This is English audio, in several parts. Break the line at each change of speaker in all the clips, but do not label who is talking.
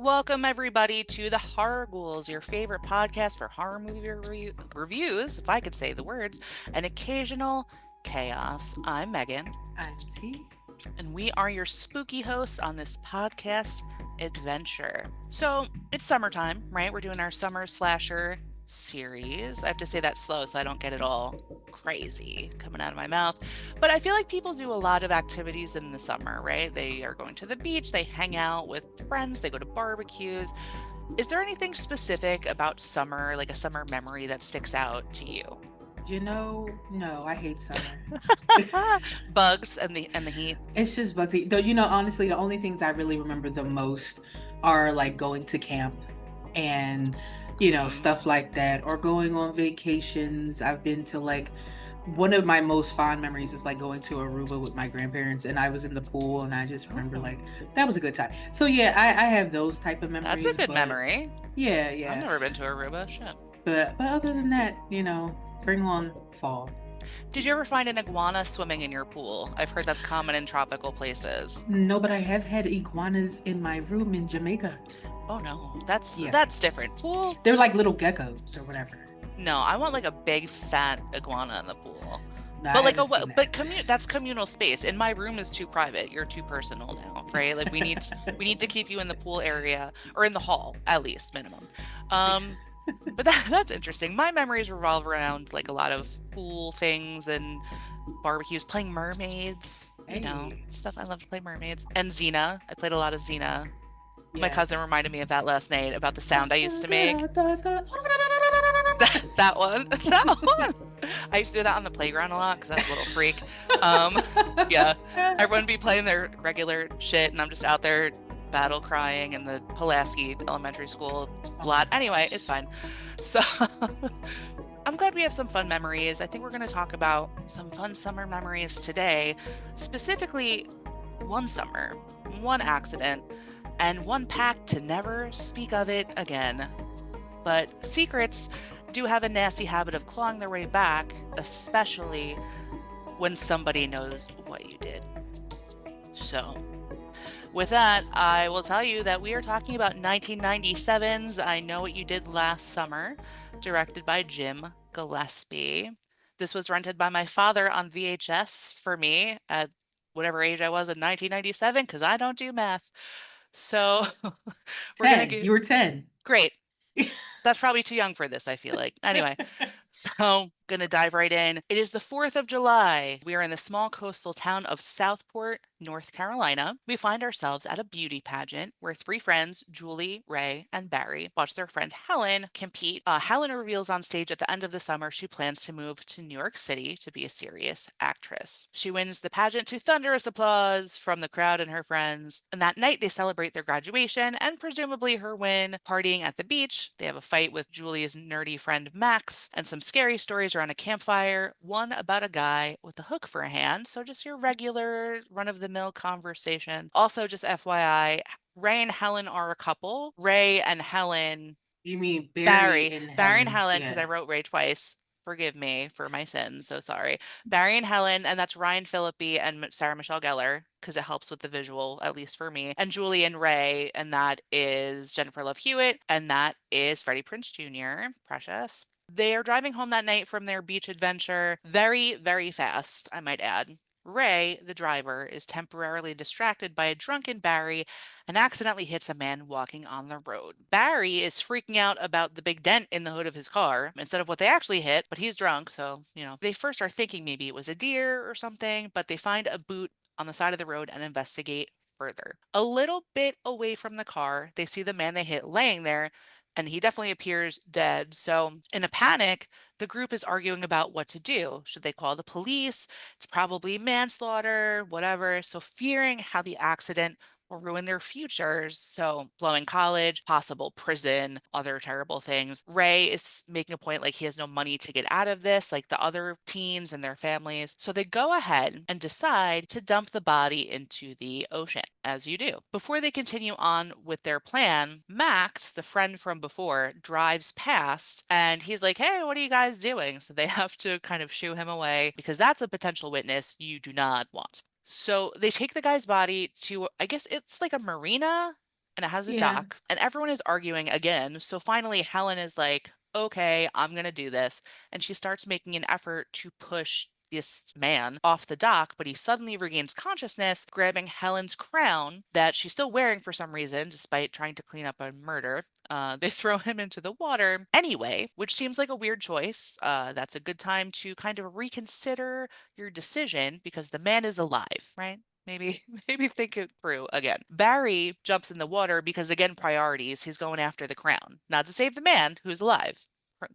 Welcome, everybody, to the Horror Ghouls, your favorite podcast for horror movie reviews, if I could say the words, and occasional chaos. I'm Megan,
I'm T.
and we are your spooky hosts on this podcast adventure. So, it's summertime, right? We're doing our summer slasher series. I have to say that slow so I don't get it all crazy coming out of my mouth. But I feel like people do a lot of activities in the summer, right? They are going to the beach, they hang out with friends, they go to barbecues. Is there anything specific about summer, like a summer memory that sticks out to you?
No, I hate summer.
Bugs and the heat.
It's just bugsy. Though, honestly, the only things I really remember the most are like going to camp and,
Mm.
stuff like that, or going on vacations. I've been to like one of my most fond memories is like going to Aruba with my grandparents, and I was in the pool, and I just remember
Oh,
like that was a good time. So yeah, I have those type of
that's a
memories,
good
but
memory.
yeah,
I've
yeah.
never been to Aruba. Shit.
But other than that, bring on fall.
Did you ever find an iguana swimming in your pool? I've heard that's common in tropical places.
No, but I have had iguanas in my room in Jamaica.
Oh no, that's
Yeah.
that's different. Pool?
They're like little geckos or whatever.
No, I want like a big fat iguana in the pool.
No, I
But like
haven't seen that.
but that's communal space. In my room is too private. You're too personal now, right? Like we need to keep you in the pool area or in the hall at least minimum. Um but that's interesting. My memories revolve around like a lot of pool things and barbecues, playing mermaids,
Hey.
stuff. I love to play mermaids. And Xena. I played a lot of Xena. My cousin
Yes.
reminded me of that last night about the
Da,
sound I used
da,
to
da,
make.
da, da.
That one. That one. I used to do that on the playground a lot because I was a little freak. Um, yeah. Everyone be playing their regular shit, and I'm just out there battle crying in the Pulaski Elementary School
Oh my
lot. Anyway,
gosh.
it's fine. So I'm glad we have some fun memories. I think we're going to talk about some fun summer memories today, specifically one summer, one accident, and one pact to never speak of it again. But secrets do have a nasty habit of clawing their way back, especially when somebody knows what you did. So, with that, I will tell you that we are talking about 1997's I Know What You Did Last Summer, directed by Jim Gillespie. This was rented by my father on VHS for me at whatever age I was in 1997, because I don't do math. So, we're going to
10.
get
You were 10.
great. That's probably too young for this, I feel like. Anyway, so gonna dive right in. It is the 4th of July. We are in the small coastal town of Southport, North Carolina. We find ourselves at a beauty pageant where three friends, Julie, Ray, and Barry, watch their friend Helen compete. Helen reveals on stage at the end of the summer she plans to move to New York City to be a serious actress. She wins the pageant to thunderous applause from the crowd and her friends. And that night they celebrate their graduation and presumably her win, partying at the beach. They have a fight with Julie's nerdy friend Max and some scary stories around a campfire, one about a guy with a hook for a hand. So just your regular run of the mill conversation. Also, just FYI, Ray and Helen are a couple. Ray and Helen,
You mean Barry
Barry,
and
Barry and
Helen.
Helen, because I
Yeah.
wrote Ray twice. Forgive me for my sins. So sorry. Barry and Helen, and that's Ryan Phillippe and Sarah Michelle Gellar, because it helps with the visual, at least for me. And Julie and Ray, and that is Jennifer Love Hewitt, and that is Freddie Prinze Jr. Precious. They are driving home that night from their beach adventure very, very fast, I might add. Ray, the driver, is temporarily distracted by a drunken Barry and accidentally hits a man walking on the road. Barry is freaking out about the big dent in the hood of his car instead of what they actually hit, but he's drunk, so, they first are thinking maybe it was a deer or something, but they find a boot on the side of the road and investigate further. A little bit away from the car, they see the man they hit laying there, and he definitely appears dead. So, in a panic, the group is arguing about what to do. Should they call the police? It's probably manslaughter, whatever. So, fearing how the accident will ruin their futures. So, blowing college, possible prison, other terrible things. Ray is making a point like he has no money to get out of this, like the other teens and their families. So, they go ahead and decide to dump the body into the ocean, as you do. Before they continue on with their plan, Max, the friend from before, drives past and he's like, "Hey, what are you guys doing?" So, they have to kind of shoo him away because that's a potential witness you do not want. So they take the guy's body to, I guess it's like a marina. and it has a
Yeah.
dock, and everyone is arguing again. So finally, Helen is like, okay, I'm gonna do this. And she starts making an effort to push this man off the dock, but he suddenly regains consciousness, grabbing Helen's crown that she's still wearing for some reason, despite trying to clean up a murder. They throw him into the water anyway, which seems like a weird choice. That's a good time to kind of reconsider your decision because the man is alive, right? Maybe maybe think it through again. Barry jumps in the water because again priorities, he's going after the crown. Not to save the man who's alive,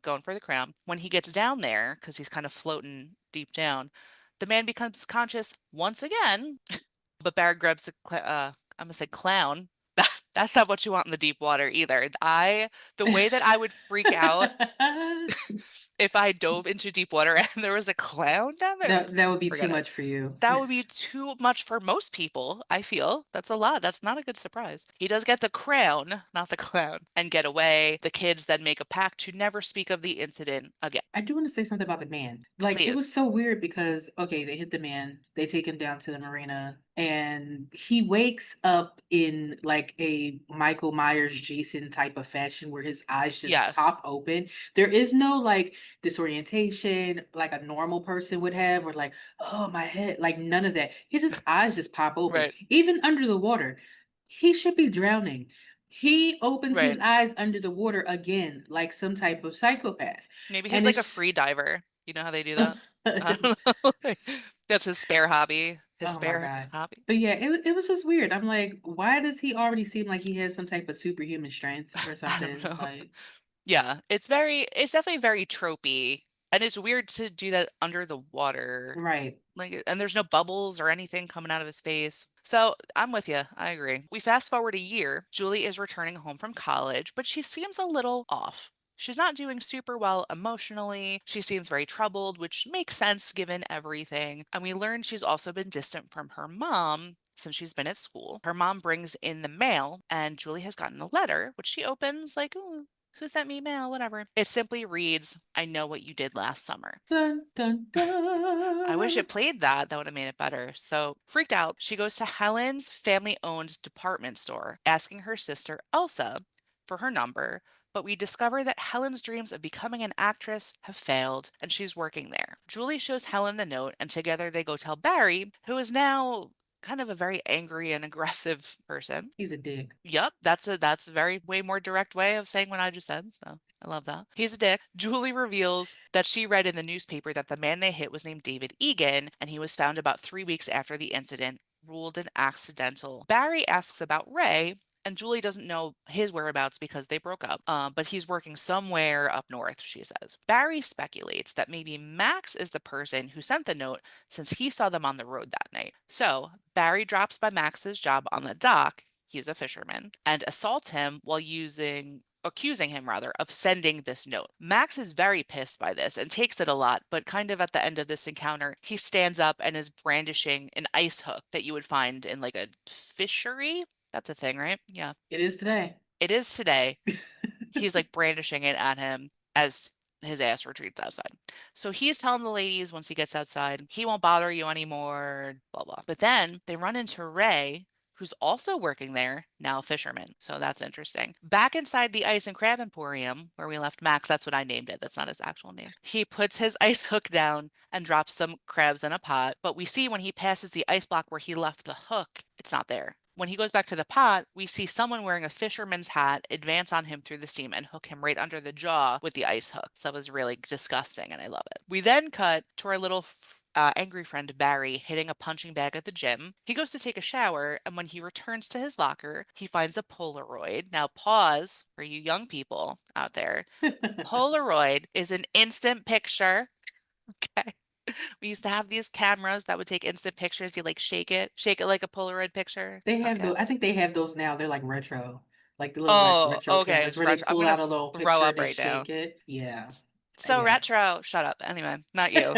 going for the crown. When he gets down there cuz he's kind of floating deep down, the man becomes conscious once again, but Barry grabs the I'm going to say clown. That's not what you want in the deep water either. The way that I would freak out if I dove into deep water and there was a clown down there,
That would be too
forget it.
much for you.
That would be too much for most people, I feel. That's a lot. That's not a good surprise. He does get the crown, not the clown, and get away. The kids then make a pact to never speak of the incident again.
I do want to say something about the man. Like, it was
Please.
so weird because, okay, they hit the man, they take him down to the marina, and he wakes up in like a Michael Myers Jason type of fashion where his eyes just
Yes.
pop open. There is no like disorientation like a normal person would have, or like, oh, my head, like none of that. His eyes just pop open,
Right.
even under the water. He should be drowning. He opens his
Right.
eyes under the water again, like some type of psychopath.
Maybe he's
And
like a
it's
free diver. You know how they do that? I don't know. That's his spare hobby. His
oh my
spare
god.
hobby.
But yeah, it was just weird. I'm like, why does he already seem like he has some type of superhuman strength or
I don't
something?
know.
Like,
Yeah, it's definitely very tropey, and it's weird to do that under the water.
right.
Like, and there's no bubbles or anything coming out of his face. So I'm with you. I agree. We fast forward a year. Julie is returning home from college, but she seems a little off. She's not doing super well emotionally. She seems very troubled, which makes sense given everything. And we learn she's also been distant from her mom since she's been at school. Her mom brings in the mail, and Julie has gotten a letter, which she opens like, ooh, who sent me mail? Whatever. It simply reads, I know what you did last summer.
Dun dun
I wish
dun.
it played that. That would have made it better. So, freaked out, she goes to Helen's family owned department store, asking her sister Elsa for her number. But we discover that Helen's dreams of becoming an actress have failed, and she's working there. Julie shows Helen the note, and together they go tell Barry, who is now kind of a very angry and aggressive person.
He's a dick.
Yep, that's a very way more direct way of saying what I just said. So I love that. He's a dick. Julie reveals that she read in the newspaper that the man they hit was named David Egan, and he was found about 3 weeks after the incident, ruled an accidental. Barry asks about Ray, and Julie doesn't know his whereabouts because they broke up. But he's working somewhere up north, she says. Barry speculates that maybe Max is the person who sent the note since he saw them on the road that night. So Barry drops by Max's job on the dock, he's a fisherman, and assaults him while accusing him rather of sending this note. Max is very pissed by this and takes it a lot, but kind of at the end of this encounter, he stands up and is brandishing an ice hook that you would find in like a fishery. That's a thing, right? Yeah.
It is today.
It is today. He's like brandishing it at him as his ass retreats outside. So he's telling the ladies once he gets outside, he won't bother you anymore, blah, blah. But then they run into Ray, who's also working there, now a fisherman. So that's interesting. Back inside the Ice and Crab Emporium, where we left Max, that's what I named it. That's not his actual name. He puts his ice hook down and drops some crabs in a pot. But we see when he passes the ice block where he left the hook, it's not there. When he goes back to the pot, we see someone wearing a fisherman's hat advance on him through the steam and hook him right under the jaw with the ice hook. So that was really disgusting, and I love it. We then cut to our little angry friend Barry hitting a punching bag at the gym. He goes to take a shower, and when he returns to his locker, he finds a Polaroid. Now, pause for you young people out there. Polaroid is an instant picture. Okay. We used to have these cameras that would take instant pictures. You like shake it like a Polaroid picture.
They have those. I
Outcast.
think they have those now. They're like retro, like the little
Oh,
retro
okay.
cameras
It's
where they
retro. I'm
pull
gonna
out a little
throw
picture,
up
they
right now.
shake it. Yeah,
So
yeah.
retro. Shut up. Anyway, not you.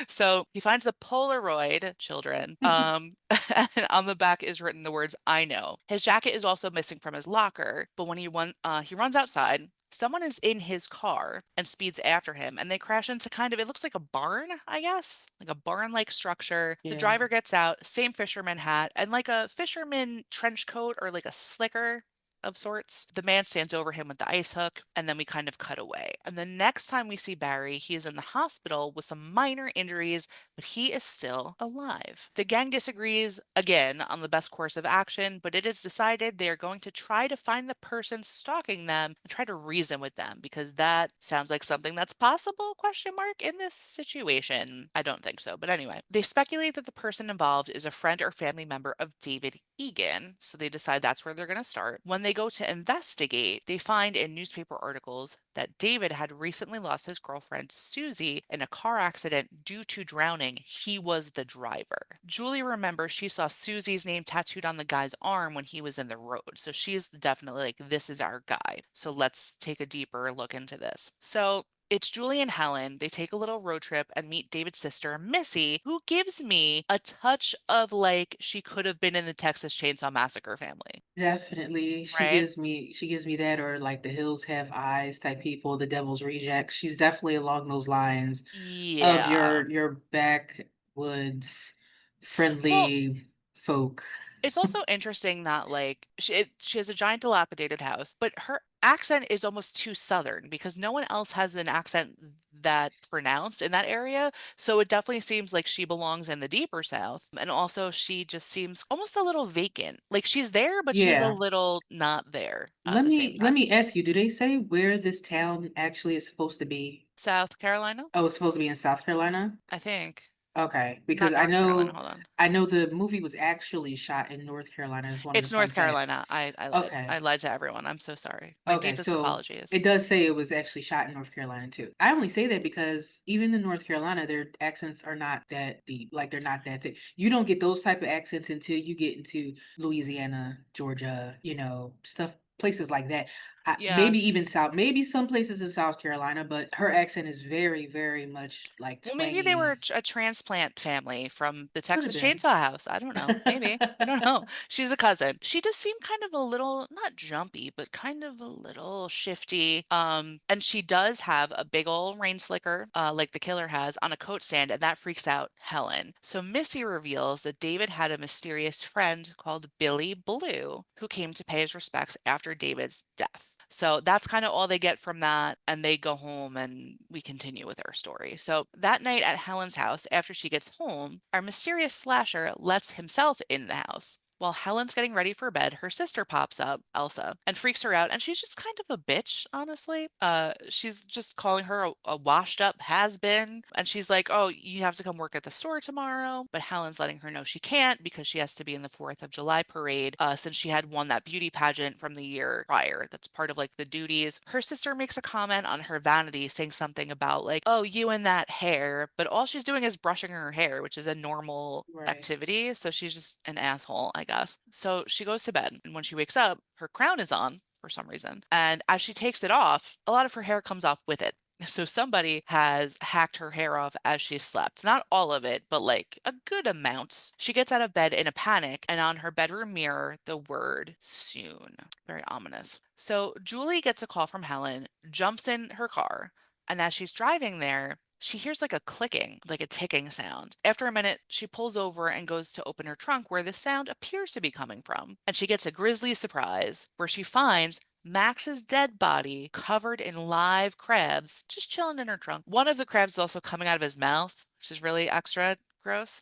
So he finds the Polaroid children. And on the back is written the words "I know." His jacket is also missing from his locker, but when he runs outside. someone is in his car and speeds after him, and they crash into kind of, it looks like a barn, I guess, like a barn-like structure. The
Yeah.
driver gets out, same fisherman hat, and like a fisherman trench coat or like a slicker of sorts. The man stands over him with the ice hook, and then we kind of cut away. And the next time we see Barry, he is in the hospital with some minor injuries, but he is still alive. The gang disagrees again on the best course of action, but it is decided they are going to try to find the person stalking them and try to reason with them because that sounds like something that's possible, question mark, in this situation. I don't think so, but anyway. They speculate that the person involved is a friend or family member of David Egan, so they decide that's where they're going to start. When they go to investigate, they find in newspaper articles that David had recently lost his girlfriend Susie in a car accident due to drowning. He was the driver. Julie remembers she saw Susie's name tattooed on the guy's arm when he was in the road. So she's definitely like, this is our guy. So let's take a deeper look into this. So it's Julie and Helen. They take a little road trip and meet David's sister, Missy, who gives me a touch of like she could have been in the Texas Chainsaw Massacre family,
Definitely.
right?
She gives me that, or like the hills have eyes type people, the devil's reject. She's definitely along those lines of
Yeah.
your backwoods
Well,
friendly folk.
it's also interesting that like she has a giant dilapidated house, but her accent is almost too southern because no one else has an accent that pronounced in that area. So it definitely seems like she belongs in the deeper south. And also she just seems almost a little vacant. Like she's there, but she's a
Yeah.
little not there at the same
Let
time.
me ask you, do they say where this town actually is supposed to be?
South Carolina,
Oh, it's supposed to be in South Carolina?
I think.
Okay,
Not
because
North Carolina, hold on.
I know the movie was actually shot in North Carolina. It's one of the
It's
fun
North
facts.
Carolina. I lied. I
Okay.
lied to everyone. I'm so sorry. My
Okay,
deepest
so
apologies.
it does say it was actually shot in North Carolina too. I only say that because even in North Carolina, their accents are not that deep. Like they're not that thick. You don't get those type of accents until you get into Louisiana, Georgia, stuff, places like that.
Yeah.
Maybe even South, maybe some places in South Carolina, but her accent is very, very much like
Well, maybe they were
twangy.
a transplant family from the
Could have
Texas
been.
Chainsaw House. I don't know. Maybe. I don't know. She's a cousin. She does seem kind of a little, not jumpy, but kind of a little shifty. And she does have a big old rain slicker, like the killer has, on a coat stand, and that freaks out Helen. So Missy reveals that David had a mysterious friend called Billy Blue who came to pay his respects after David's death. So that's kind of all they get from that. And they go home and we continue with our story. So that night at Helen's house, after she gets home, our mysterious slasher lets himself in the house. While Helen's getting ready for bed, her sister pops up, Elsa, and freaks her out. And she's just kind of a bitch, honestly. She's just calling her a washed up has been. And she's like, oh, you have to come work at the store tomorrow. But Helen's letting her know she can't because she has to be in the 4th of July parade since she had won that beauty pageant from the year prior. That's part of like the duties. Her sister makes a comment on her vanity, saying something about like, oh, you and that hair. But all she's doing is brushing her hair, which is a normal
Right.
activity. So she's just an asshole, I guess. So she goes to bed. And when she wakes up, her crown is on for some reason. And as she takes it off, a lot of her hair comes off with it. So somebody has hacked her hair off as she slept. Not all of it, but like a good amount. She gets out of bed in a panic, and on her bedroom mirror, the word soon. Very ominous. So Julie gets a call from Helen, jumps in her car, and as she's driving there, she hears like a clicking, like a ticking sound. After a minute, she pulls over and goes to open her trunk where the sound appears to be coming from. And she gets a grisly surprise where she finds Max's dead body covered in live crabs just chilling in her trunk. One of the crabs is also coming out of his mouth, which is really extra gross.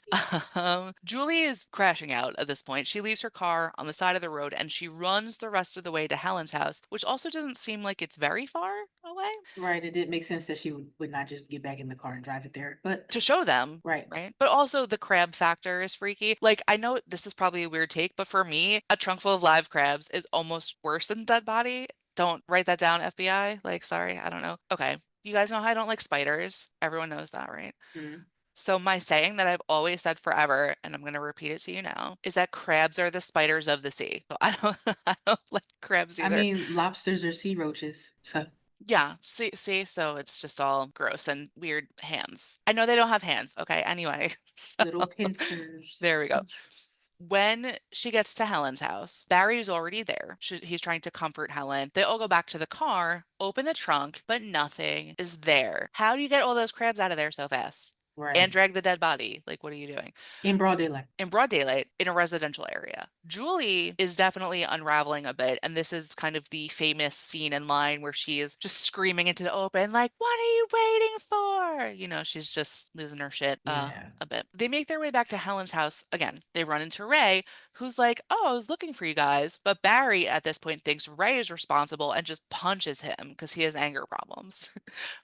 Julie is crashing out at this point. She leaves her car on the side of the road and she runs the rest of the way to Helen's house, which also doesn't seem like it's very far away
Right. It did make sense that she would not just get back in the car and drive it there. But
to show them.
right.
Right. But also the crab factor is freaky. Like, I know this is probably a weird take, but for me, a trunk full of live crabs is almost worse than dead body. Don't write that down, FBI. Like, sorry, I don't know. Okay. You guys know how I don't like spiders. Everyone knows that, right?
Mhm.
So my saying that I've always said forever, and I'm going to repeat it to you now, is that crabs are the spiders of the sea. So I don't, I don't like crabs
I
either.
mean, lobsters are sea roaches. So
Yeah, see, so it's just all gross and weird hands. I know they don't have hands. Okay, anyway, so
little pincers.
there we go.
Pincers.
When she gets to Helen's house, Barry's already there. He's trying to comfort Helen. They all go back to the car, open the trunk, but nothing is there. How do you get all those crabs out of there so fast? And
Right.
drag the dead body? Like, what are you doing?
In broad daylight.
In broad daylight in a residential area. Julie is definitely unraveling a bit, and this is kind of the famous scene in line where she is just screaming into the open, like, "What are you waiting for?" She's just losing her shit
Yeah.
a bit. They make their way back to Helen's house again. They run into Ray, who's like, "Oh, I was looking for you guys," but Barry at this point thinks Ray is responsible and just punches him because he has anger problems.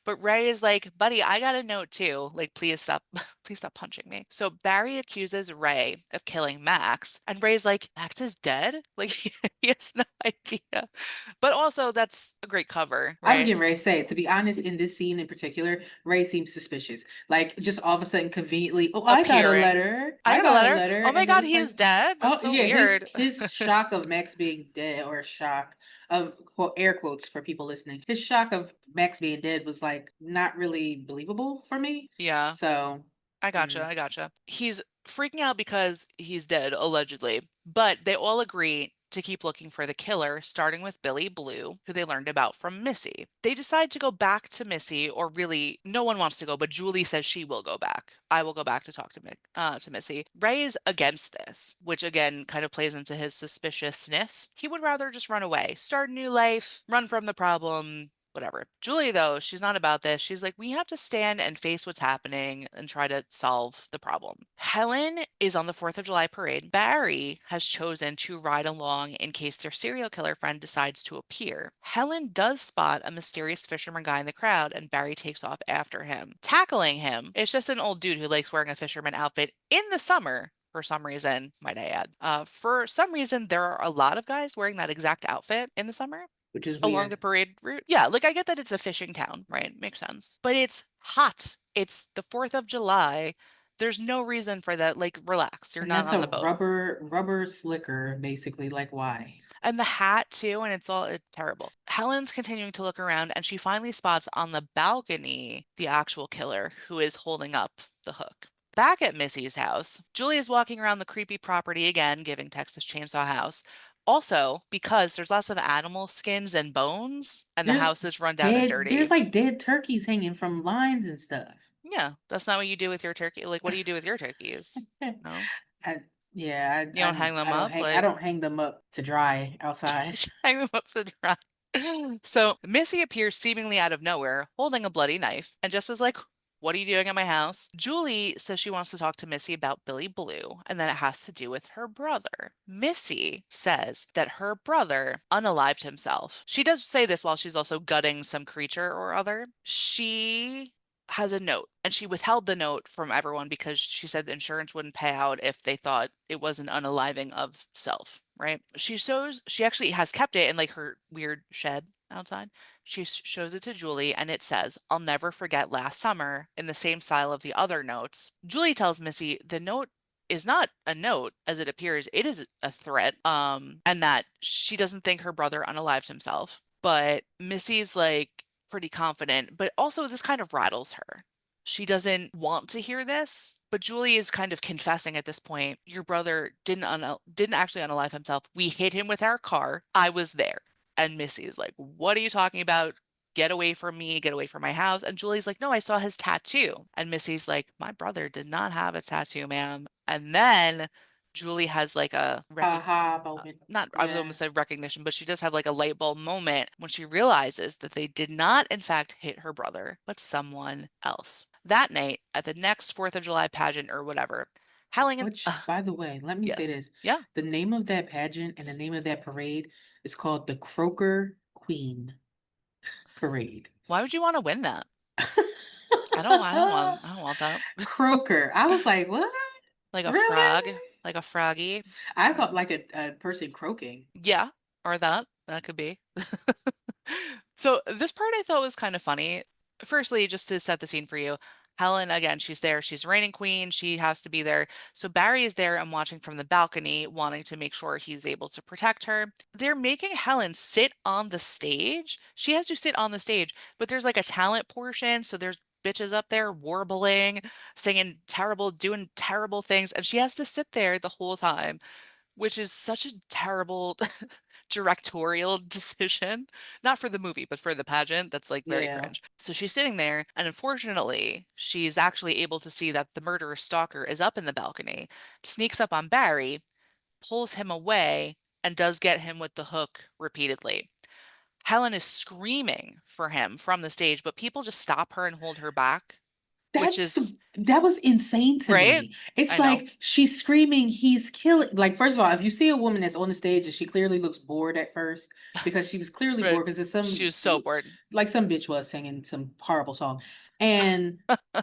But Ray is like, buddy, I got a note too. Like, please stop, please stop punching me. So Barry accuses Ray of killing Max, and Ray's like, Max is dead? Like, he has no idea. But also, that's a great cover,
I was
right?
getting ready to say, to be honest, in this scene in particular, Ray seems suspicious. Like, just all of a sudden, conveniently, oh, I got a
Appearing.
letter.
I
I
got a
got a
letter.
letter,
Oh my
and then
God,
it's
he is
like,
dead. That's
oh
so
yeah, his
weird.
his shock of Max being dead, or shock of quote air quotes for people listening. His shock of Max being dead was like not really believable for me.
Yeah.
So,
I gotcha,
mm,
I gotcha. He's freaking out because he's dead, allegedly, but they all agree to keep looking for the killer, starting with Billy Blue, who they learned about from Missy. They decide to go back to Missy, or really, no one wants to go, but Julie says she will go back. I will go back to talk to to Missy. Ray is against this, which again kind of plays into his suspiciousness. He would rather just run away, start a new life, run from the problem, whatever. Julie, though, she's not about this. She's like, we have to stand and face what's happening and try to solve the problem. Helen is on the 4th of July parade. Barry has chosen to ride along in case their serial killer friend decides to appear. Helen does spot a mysterious fisherman guy in the crowd, and Barry takes off after him. Tackling him, it's just an old dude who likes wearing a fisherman outfit in the summer. For some reason, might I add. For some reason, there are a lot of guys wearing that exact outfit in the summer
which is
along
weird.
the parade route. Yeah, like I get that it's a fishing town, right? Makes sense. But it's hot. It's the 4th of July. There's no reason for that. Like, relax. You're
And
not
that's
on
a
the boat.
rubber slicker, basically. Like, why?
And the hat, too, and it's terrible. Helen's continuing to look around, and she finally spots on the balcony the actual killer who is holding up the hook. Back at Missy's house, Julie is walking around the creepy property again, giving Texas Chainsaw House. Also, because there's lots of animal skins and bones, and the
There's
house is run down and
there's
dirty.
like dead turkeys hanging from lines and stuff.
Yeah, that's not what you do with your turkey. Like, what do you do with your turkeys? No,
I, yeah,
you don't hang them up.
I
Like,
don't hang them up to dry outside.
hang them up to dry. So Missy appears seemingly out of nowhere, holding a bloody knife, and just is like, "What are you doing at my house?" Julie says she wants to talk to Missy about Billy Blue, and that it has to do with her brother. Missy says that her brother unalived himself. She does say this while she's also gutting some creature or other. She has a note, and she withheld the note from everyone because she said the insurance wouldn't pay out if they thought it was an unaliving of self, right? She actually has kept it in like her weird shed outside. She shows it to Julie, and it says, "I'll never forget last summer," in the same style of the other notes. Julie tells Missy the note is not a note as it appears, it is a threat, and that she doesn't think her brother unalived himself. But Missy's like pretty confident, but also this kind of rattles her. She doesn't want to hear this, but Julie is kind of confessing at this point, your brother didn't actually unalive himself. We hit him with our car. I was there. And Missy is like, "What are you talking about? Get away from me, get away from my house." And Julie's like, "No, I saw his tattoo." And Missy's like, "My brother did not have a tattoo, ma'am." And then Julie has like a
Aha moment.
not, I was
Yeah.
almost said recognition, but she does have like a light bulb moment when she realizes that they did not, in fact, hit her brother, but someone else. That night, at the next 4th of July pageant or whatever, Helen,
Which, by the way, let me say
yes,
this.
yeah.
The name of that pageant and the name of that parade is called the Croaker Queen Parade.
Why would you want to win that? I don't want that.
Croaker. I was like, what?
Like a
Really?
frog, like a froggy.
I thought
Mm.
like a person croaking.
Yeah, or that. That could be. So this part I thought was kind of funny. Firstly, just to set the scene for you, Helen, again, she's there. She's reigning queen. She has to be there. So Barry is there and watching from the balcony, wanting to make sure he's able to protect her. They're making Helen sit on the stage. She has to sit on the stage, but there's like a talent portion. So there's bitches up there warbling, singing terrible, doing terrible things, and she has to sit there the whole time, which is such a terrible directorial decision. Not for the movie, but for the pageant. That's like very
Yeah.
cringe. So she's sitting there, and unfortunately, she's actually able to see that the murderer stalker is up in the balcony, sneaks up on Barry, pulls him away, and does get him with the hook repeatedly. Helen is screaming for him from the stage, but people just stop her and hold her back, which
That's
is
that was insane to
right.
me. It's
I know.
like she's screaming, he's killing. Like, first of all, if you see a woman that's on the stage and she clearly looks bored at first, because she was clearly
Right.
bored because it's
She was so bored.
like some bitch was singing some horrible song. And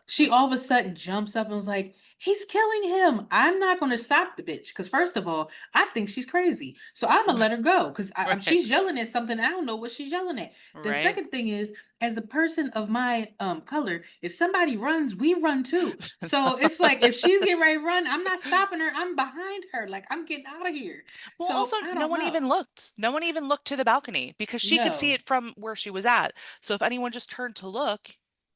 she all of a sudden jumps up and was like, he's killing him. I'm not going to stop the bitch. Because, first of all, I think she's crazy. So I'm going to let her go. Because
Right.
she's yelling at something. I don't know what she's yelling at. The
Right.
second thing is, as a person of my color, if somebody runs, we run too. So it's like if she's getting ready to run, I'm not stopping her. I'm behind her. Like, I'm getting out of here.
Well, also,
So I
no
don't
one
know.
even looked. No one even looked to the balcony because she could see
No,
it from where she was at. So if anyone just turned to look,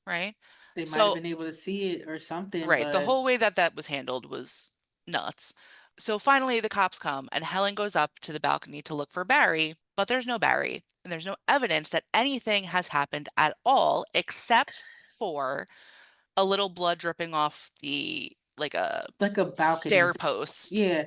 right?
they might have
So,
been able to see it or something,
right, the
but
whole way that that was handled was nuts. So finally, the cops come, and Helen goes up to the balcony to look for Barry, but there's no Barry, and there's no evidence that anything has happened at all except for a little blood dripping off the like a
like a
stair
balconies.
post.
Yeah.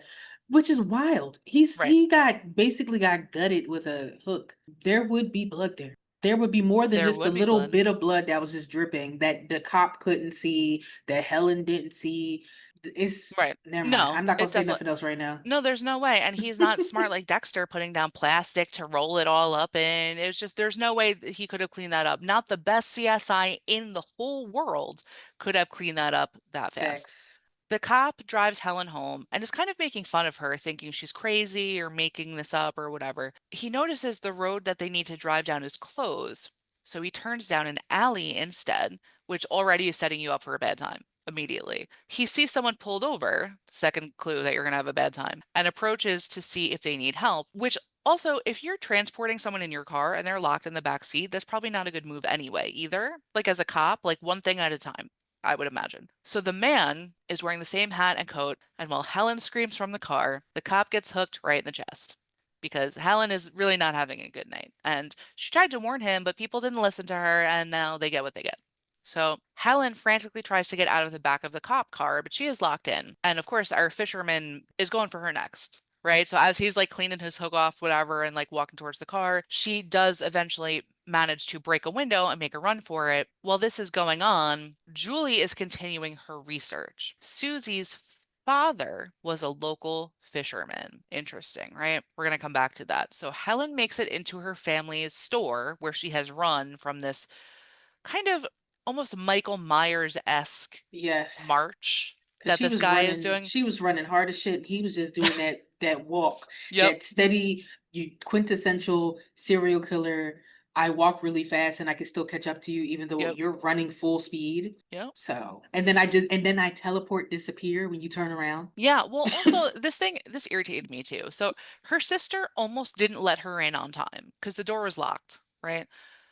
Which is wild.
Right,
He got basically got gutted with a hook. There would be blood there. There would be more than
there
just a
would be
little
blood.
bit of blood that was just dripping that the cop couldn't see, that Helen didn't see. It's
Right.
never mind.
No,
I'm not gonna
it
say
definitely
nothing else right now.
no, there's no way. And he's not smart like Dexter putting down plastic to roll it all up in. It's just there's no way that he could have cleaned that up. Not the best CSI in the whole world could have cleaned that up that fast.
Facts.
The cop drives Helen home and is kind of making fun of her, thinking she's crazy or making this up or whatever. He notices the road that they need to drive down is closed, so he turns down an alley instead, which already is setting you up for a bad time immediately. He sees someone pulled over, second clue that you're going to have a bad time, and approaches to see if they need help, which also, if you're transporting someone in your car and they're locked in the back seat, that's probably not a good move anyway, either. Like as a cop, like one thing at a time. I would imagine. So the man is wearing the same hat and coat, and while Helen screams from the car, the cop gets hooked right in the chest. Because Helen is really not having a good night. And she tried to warn him, but people didn't listen to her, and now they get what they get. So Helen frantically tries to get out of the back of the cop car, but she is locked in. And of course, our fisherman is going for her next. Right. So as he's like cleaning his hook off, whatever, and like walking towards the car, she does eventually manage to break a window and make a run for it. While this is going on, Julie is continuing her research. Susie's father was a local fisherman. Interesting, right? We're going to come back to that. So Helen makes it into her family's store where she has run from this kind of almost Michael Myers-esque
Yes.
march
Cause
that this guy is doing.
she was running hard as shit. He was just doing that walk,
Yep,
that steady, you quintessential serial killer. I walk really fast and I can still catch up to you even though
yep,
you're running full speed.
yep.
So, and then I teleport disappear when you turn around.
Yeah, well, also this irritated me too. So her sister almost didn't let her in on time because the door was locked, right?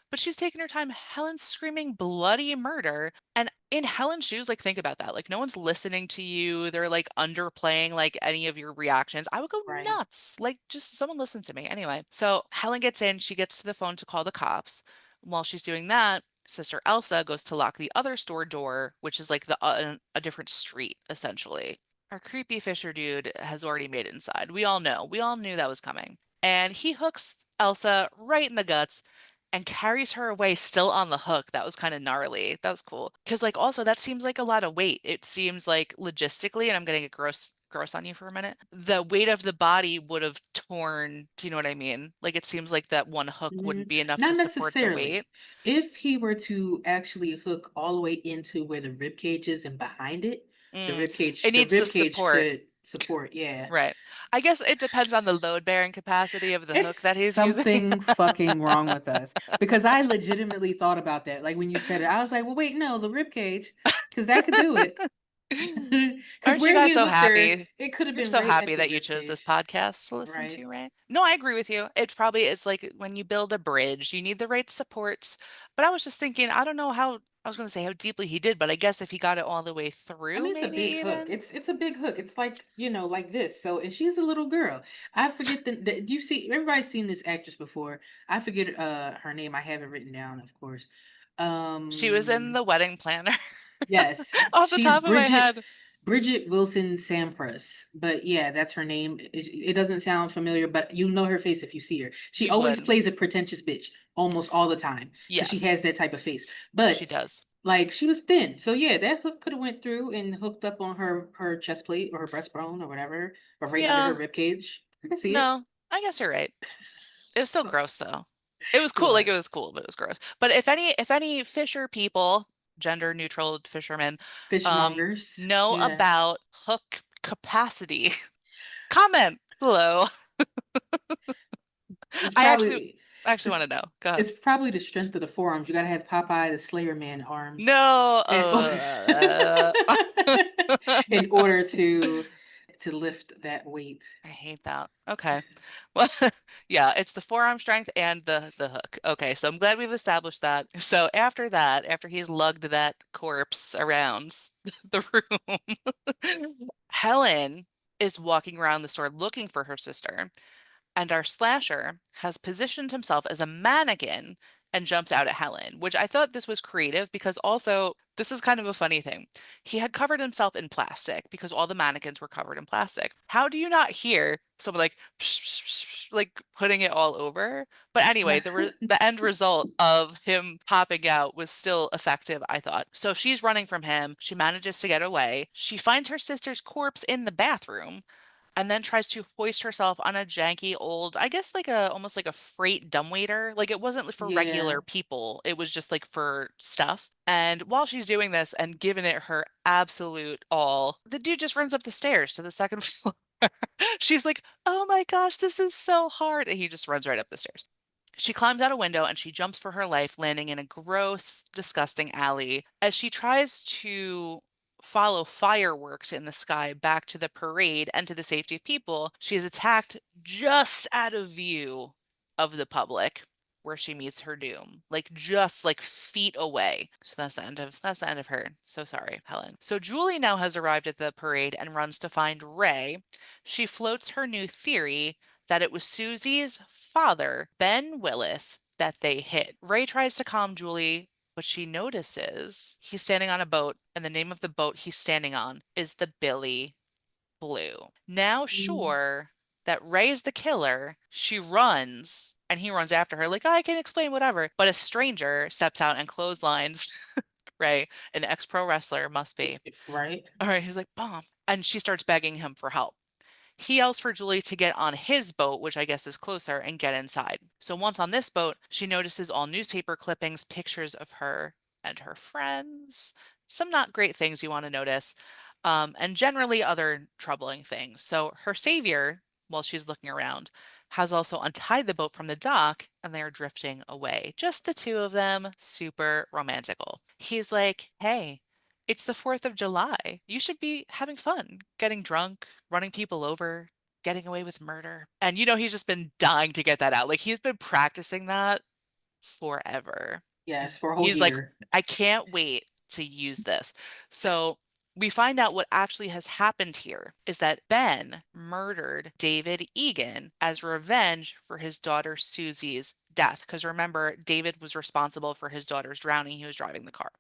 But she's taking her time. Helen's screaming bloody murder. And in Helen's shoes, like think about that. Like no one's listening to you. They're like underplaying like any of your reactions. I would go
Right.
nuts. Like just someone listen to me. Anyway, so Helen gets in, she gets to the phone to call the cops. While she's doing that, Sister Elsa goes to lock the other store door, which is like a different street essentially. Our creepy Fisher dude has already made it inside. We all know. We all knew that was coming. And he hooks Elsa right in the guts and carries her away still on the hook. That was kind of gnarly. That was cool. Because like also that seems like a lot of weight. It seems like logistically, and I'm gonna get gross on you for a minute. The weight of the body would have torn, do you know what I mean? Like it seems like that one hook wouldn't
Mhm.
be enough to
Not
support the
necessarily.
weight.
If he were to actually hook all the way into where the rib cage is and behind it,
Mm, it
the
needs to
rib cage
support.
could support. Yeah.
Right. I guess it depends on the load bearing capacity of the
It's
hook that he's using.
something fucking wrong with us because I legitimately thought about that. Like when you said it, I was like, well, wait, no, the rib cage, because that could do it. Because
Aren't you
where
guys
he
so
hooked her,
happy?
it could have
You're
been
so
right at
happy
the
that you
rib
chose this
cage,
podcast to listen
right?
to, right? No, I agree with you. It's like when you build a bridge, you need the right supports. But I was just thinking, I don't know how I was going to say how deeply he did, but I guess if he got it all the way
I
through,
mean, it's a
maybe
big hook.
even.
It's a big hook. It's like, like this. So, and she's a little girl. I forget the you see everybody's seen this actress before. I forget her name. I have it written down, of course.
She was in
Um
the wedding planner
yes,
off the
she's
top of my
Bridget
head.
Bridget Wilson Sampras. But yeah, that's her name. It doesn't sound familiar, but you know her face if you see her. She
You
always
would.
plays a pretentious bitch almost all the time because she
Yes,
has that type of face. But
she does.
like she was thin. So yeah, that hook could have went through and hooked up on her chest plate or her breastbone or whatever, or right under her
Yeah,
rib cage. I can see it.
no, I guess you're right. It was still
So
gross though. It was
it
cool, like it was
was.
cool, but it was gross. But if any fisher people, gender neutral fishermen, um,
Fishmongers.
know
Yeah.
about hook capacity, comment below.
It's
I actually
probably
I actually
it's
want to know. Go ahead.
it's probably the strength of the forearms. You gotta have Popeye the Slayer Man arms
No,
in order in order to lift that weight.
I hate that. Okay. Well, yeah, it's the forearm strength and the hook. Okay, so I'm glad we've established that. So after that, after he's lugged that corpse around the room, Helen is walking around the store looking for her sister, and our slasher has positioned himself as a mannequin and jumps out at Helen, which I thought this was creative because also this is kind of a funny thing. He had covered himself in plastic because all the mannequins were covered in plastic. How do you not hear someone like psh, psh, psh, psh, like putting it all over? But anyway, the end result of him popping out was still effective, I thought. So she's running from him. She manages to get away. She finds her sister's corpse in the bathroom and then tries to hoist herself on a janky old, I guess like a almost like a freight dumbwaiter. Like it wasn't for
Yeah.
regular people. It was just like for stuff. And while she's doing this and giving it her absolute all, the dude just runs up the stairs to the second floor. She's like, "Oh my gosh, this is so hard." And he just runs right up the stairs. She climbs out a window and she jumps for her life, landing in a gross, disgusting alley. As she tries to follow fireworks in the sky back to the parade and to the safety of people, she is attacked just out of view of the public where she meets her doom, like just like feet away. So that's the end of her. So sorry, Helen. So Julie now has arrived at the parade and runs to find Ray. She floats her new theory that it was Susie's father, Ben Willis, that they hit. Ray tries to calm Julie, but she notices he's standing on a boat, and the name of the boat he's standing on is the Billy Blue. Now
Mm.
sure that Ray's the killer, she runs. And he runs after her, like, I can explain whatever. But a stranger steps out and clotheslines Ray, an ex pro wrestler must be.
Right?
All right, he's like, Bomb. And she starts begging him for help. He yells for Julie to get on his boat, which I guess is closer, and get inside. So once on this boat, she notices all newspaper clippings, pictures of her and her friends, some not great things you want to notice, and generally other troubling things. So her savior, while she's looking around, has also untied the boat from the dock and they are drifting away. Just the two of them, super romantical. He's like, hey, it's the 4th of July. You should be having fun, getting drunk, running people over, getting away with murder. And he's just been dying to get that out. Like he's been practicing that forever.
Yes,
He's
for a whole
he's like,
year.
I can't wait to use this. So we find out what actually has happened here is that Ben murdered David Egan as revenge for his daughter Susie's death. Because remember, David was responsible for his daughter's drowning. He was driving the car.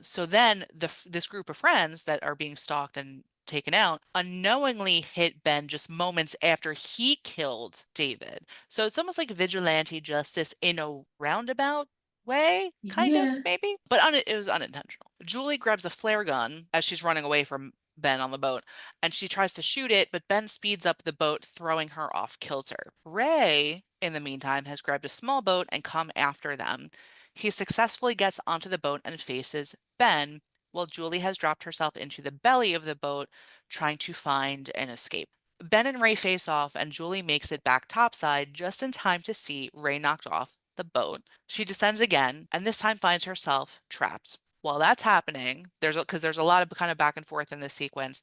So then this group of friends that are being stalked and taken out unknowingly hit Ben just moments after he killed David. So it's almost like vigilante justice in a roundabout way, kind of,
Yeah.
maybe, but it was unintentional. Julie grabs a flare gun as she's running away from Ben on the boat, and she tries to shoot it, but Ben speeds up the boat, throwing her off kilter. Ray, in the meantime, has grabbed a small boat and come after them. He successfully gets onto the boat and faces Ben, while Julie has dropped herself into the belly of the boat, trying to find an escape. Ben and Ray face off, and Julie makes it back topside just in time to see Ray knocked off the boat. She descends again, and this time finds herself trapped. While that's happening, there's a lot of kind of back and forth in this sequence.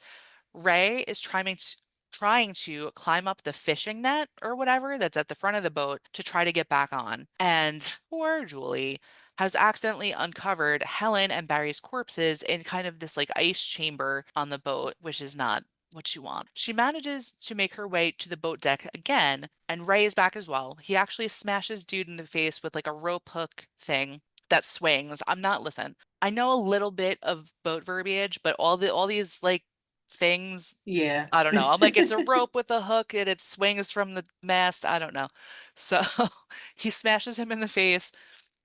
Ray is trying to climb up the fishing net or whatever that's at the front of the boat to try to get back on. And poor Julie has accidentally uncovered Helen and Barry's corpses in kind of this like ice chamber on the boat, which is not what you want. She manages to make her way to the boat deck again, and Ray is back as well. He actually smashes dude in the face with like a rope hook thing that swings. Listen, I know a little bit of boat verbiage, but all these like things.
Yeah.
I don't know. I'm like, it's a rope with a hook and it swings from the mast. I don't know. So he smashes him in the face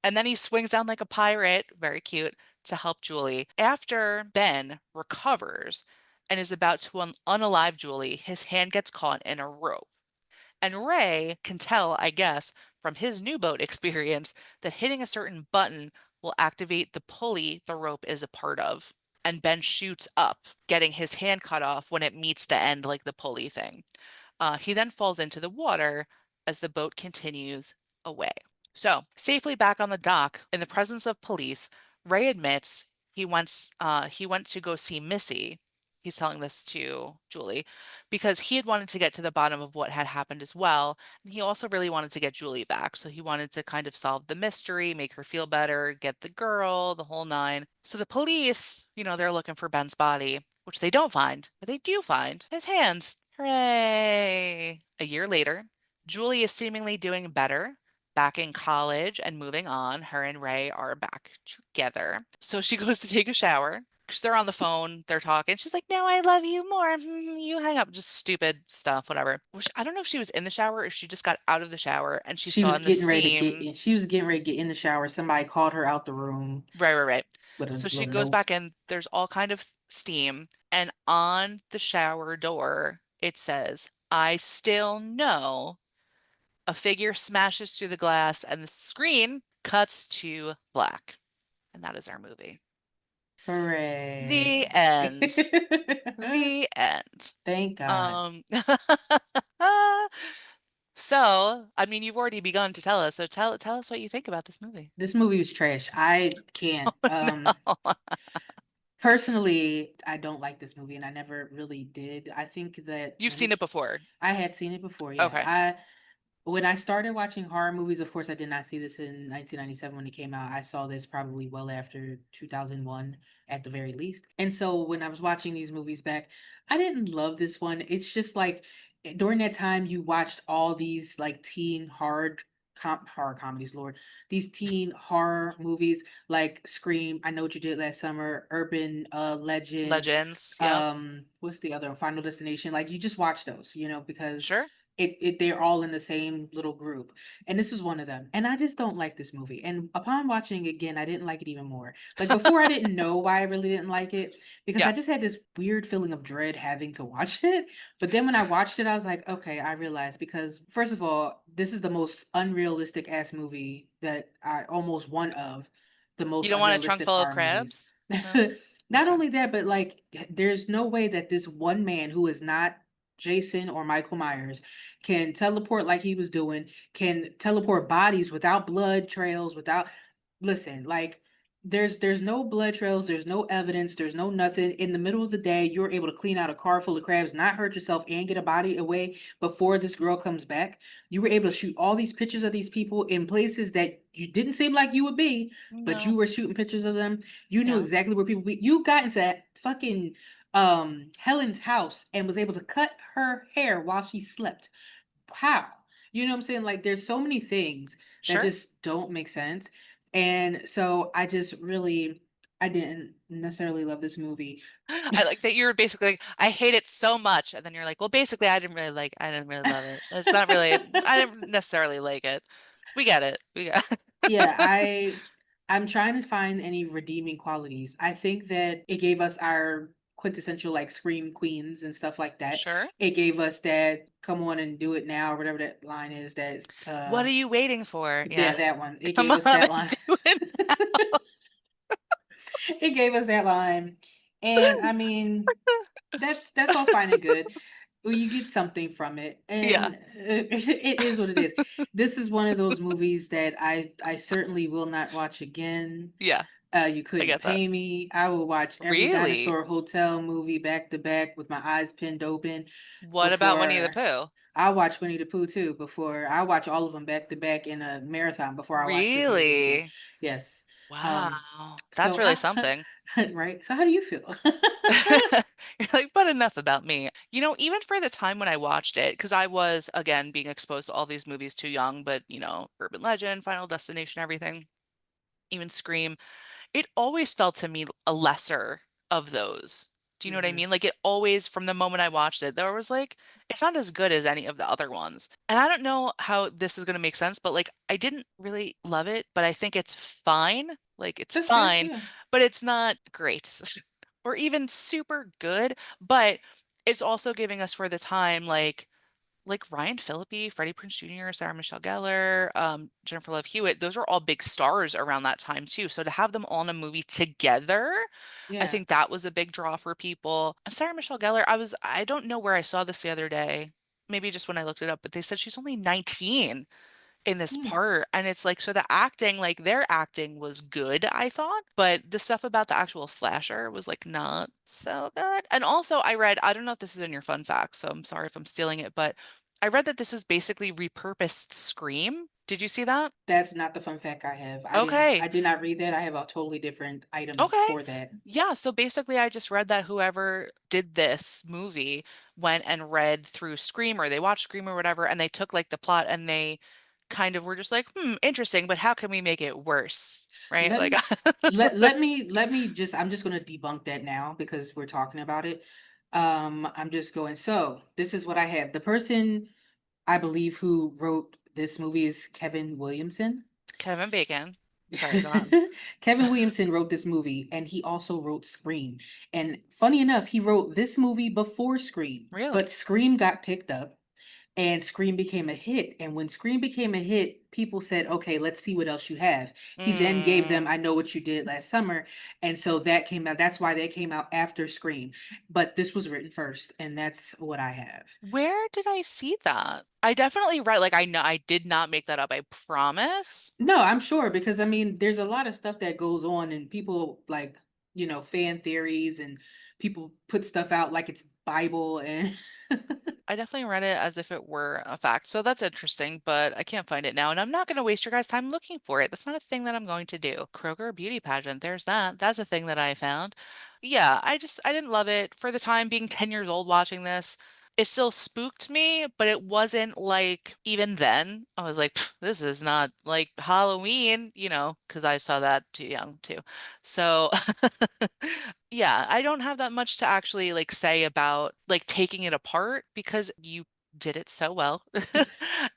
and then he swings down like a pirate, very cute, to help Julie. After Ben recovers and is about to unalive Julie, his hand gets caught in a rope. And Ray can tell, I guess, from his new boat experience that hitting a certain button will activate the pulley the rope is a part of. And Ben shoots up, getting his hand cut off when it meets the end, like the pulley thing. He then falls into the water as the boat continues away. So, safely back on the dock, in the presence of police, Ray admits he went to go see Missy. He's telling this to Julie because he had wanted to get to the bottom of what had happened as well. And he also really wanted to get Julie back. So he wanted to kind of solve the mystery, make her feel better, get the girl, the whole nine. So the police, they're looking for Ben's body, which they don't find, but they do find his hand. Hooray! A year later, Julie is seemingly doing better. Back in college and moving on, her and Ray are back together. So she goes to take a shower because they're on the phone, they're talking. She's like, "Now I love you more." You hang up, just stupid stuff, whatever. Which I don't know if she was in the shower or she just got out of the shower and she
She
saw
was
in the
getting ready to get
steam.
in. She was getting ready to get in the shower. Somebody called her out the room
Right, right, right.
with a
So she
little
goes
note.
back in. There's all kind of steam, and on the shower door it says, "I still know." A figure smashes through the glass, and the screen cuts to black. And that is our movie. The
Hooray.
end. The end.
Thank God.
Um, so, I mean, you've already begun to tell us, so tell us what you think about this movie.
This movie was trash. I can't.
Oh no.
Personally, I don't like this movie and I never really did. I think that
You've seen it before.
I had seen it before, yeah.
Okay.
When I started watching horror movies, of course, I did not see this in 1997 when it came out. I saw this probably well after 2001 at the very least. And so when I was watching these movies back, I didn't love this one. It's just like during that time you watched all these like teen horror comedies, Lord. These teen horror movies like Scream, I Know What You Did Last Summer, Urban Legend,
Legends. Yep.
what's the other one? Final Destination. Like you just watch those, because
Sure.
they're all in the same little group, and this was one of them, and I just don't like this movie, and upon watching it again I didn't like it even more. Like before I didn't know why I really didn't like it because
Yeah.
I just had this weird feeling of dread having to watch it, but then when I watched it I was like, okay, I realized, because first of all, this is the most unrealistic ass movie that I almost one of the
You
most
don't want a trunk
unrealistic
full of
horror movies.
crabs? No?
Not
Okay.
only that, but like there's no way that this one man who is not Jason or Michael Myers can teleport like he was doing, can teleport bodies without blood trails, without, listen, like there's no blood trails, there's no evidence, there's no nothing. In the middle of the day, you're able to clean out a car full of crabs, not hurt yourself, and get a body away before this girl comes back. You were able to shoot all these pictures of these people in places that you didn't seem like you would be, but you
No.
were shooting pictures of them. You knew
Yeah.
exactly where people be. You got into fucking Helen's house and was able to cut her hair while she slept. How? You know what I'm saying? Like there's so many things that
Sure.
just don't make sense. And so I just really I didn't necessarily love this movie.
I like that you're basically like, I hate it so much, and then you're like, well, basically, I didn't really love it. It's not really, I didn't necessarily like it. We get it. We got
Yeah, I'm trying to find any redeeming qualities. I think that it gave us our quintessential like scream queens and stuff like that.
Sure.
It gave us that come on and do it now, or whatever that line is. That's
What are you waiting for?
yeah,
Yeah.
that one. It
Come
gave
on
us that
and
line.
do it.
It gave us that line. And I mean, that's all fine and good. Well, you get something from it,
Yeah.
and it is what it is. This is one of those movies that I certainly will not watch again.
Yeah.
You
I
couldn't
get that.
pay me. I would watch every
Really?
dinosaur hotel movie back to back with my eyes pinned open
What about Winnie the
before
Pooh?
I watch Winnie the Pooh too. Before I watch all of them back to back in a marathon before I watch this movie again.
Really?
Yes. Um,
Wow. That's
so
really
how,
something.
right? So how do you feel?
You're like, but enough about me. Even for the time when I watched it, because I was, again, being exposed to all these movies too young, but, Urban Legend, Final Destination, everything, even Scream, it always felt to me a lesser of those. Do you know what I
Hmm.
mean? Like it always, from the moment I watched it, there was like, it's not as good as any of the other ones. And I don't know how this is going to make sense, but like, I didn't really love it, but I think it's fine. Like, it's
That's fair.
fine,
Yeah.
but it's not great or even super good. But it's also giving us for the time, like Ryan Phillippe, Freddie Prinze Jr., Sarah Michelle Gellar, Jennifer Love Hewitt, those are all big stars around that time too. So to have them all in a movie together, I
Yeah.
think that was a big draw for people. And Sarah Michelle Gellar, I don't know where I saw this the other day. Maybe just when I looked it up, but they said she's only 19 in this
Hmm.
part. And it's like, so the acting, like their acting was good, I thought, but the stuff about the actual slasher was like not so good. And also, I don't know if this is in your fun facts, so I'm sorry if I'm stealing it, but I read that this was basically repurposed Scream. Did you see that?
That's not the fun fact I have.
Okay.
I did not read that. I have a totally different item
Okay.
for that.
Yeah, so basically I just read that whoever did this movie went and read through Scream or they watched Scream or whatever and they took like the plot and they kind of were just like, interesting, but how can we make it worse? Right?
Let
Like
me let me just I'm just going to debunk that now because we're talking about it. I'm just going, so this is what I have. The person I believe who wrote this movie is Kevin Williamson.
Kevin Bacon. Sorry, go on.
Kevin Williamson wrote this movie and he also wrote Scream. And funny enough, he wrote this movie before Scream, but
Really?
Scream got picked up and Scream became a hit. And when Scream became a hit, people said, okay, let's see what else you have. He then gave them
Mm,
I Know What You Did Last Summer. And so that came out. That's why they came out after Scream. But this was written first, and that's what I have.
where did I see that? I definitely read, like, I know I did not make that up, I promise.
No, I'm sure because I mean, there's a lot of stuff that goes on, and people like, fan theories, and people put stuff out like it's Bible and
I definitely read it as if it were a fact. So that's interesting, but I can't find it now. And I'm not going to waste your guys' time looking for it. That's not a thing that I'm going to do. Kroger beauty pageant, there's that. That's a thing that I found. Yeah, I didn't love it. For the time being 10 years old watching this, it still spooked me, but it wasn't like even then. I was like, "Pff, this is not like Halloween, because I saw that too young too. So yeah, I don't have that much to actually like say about like taking it apart because you did it so well.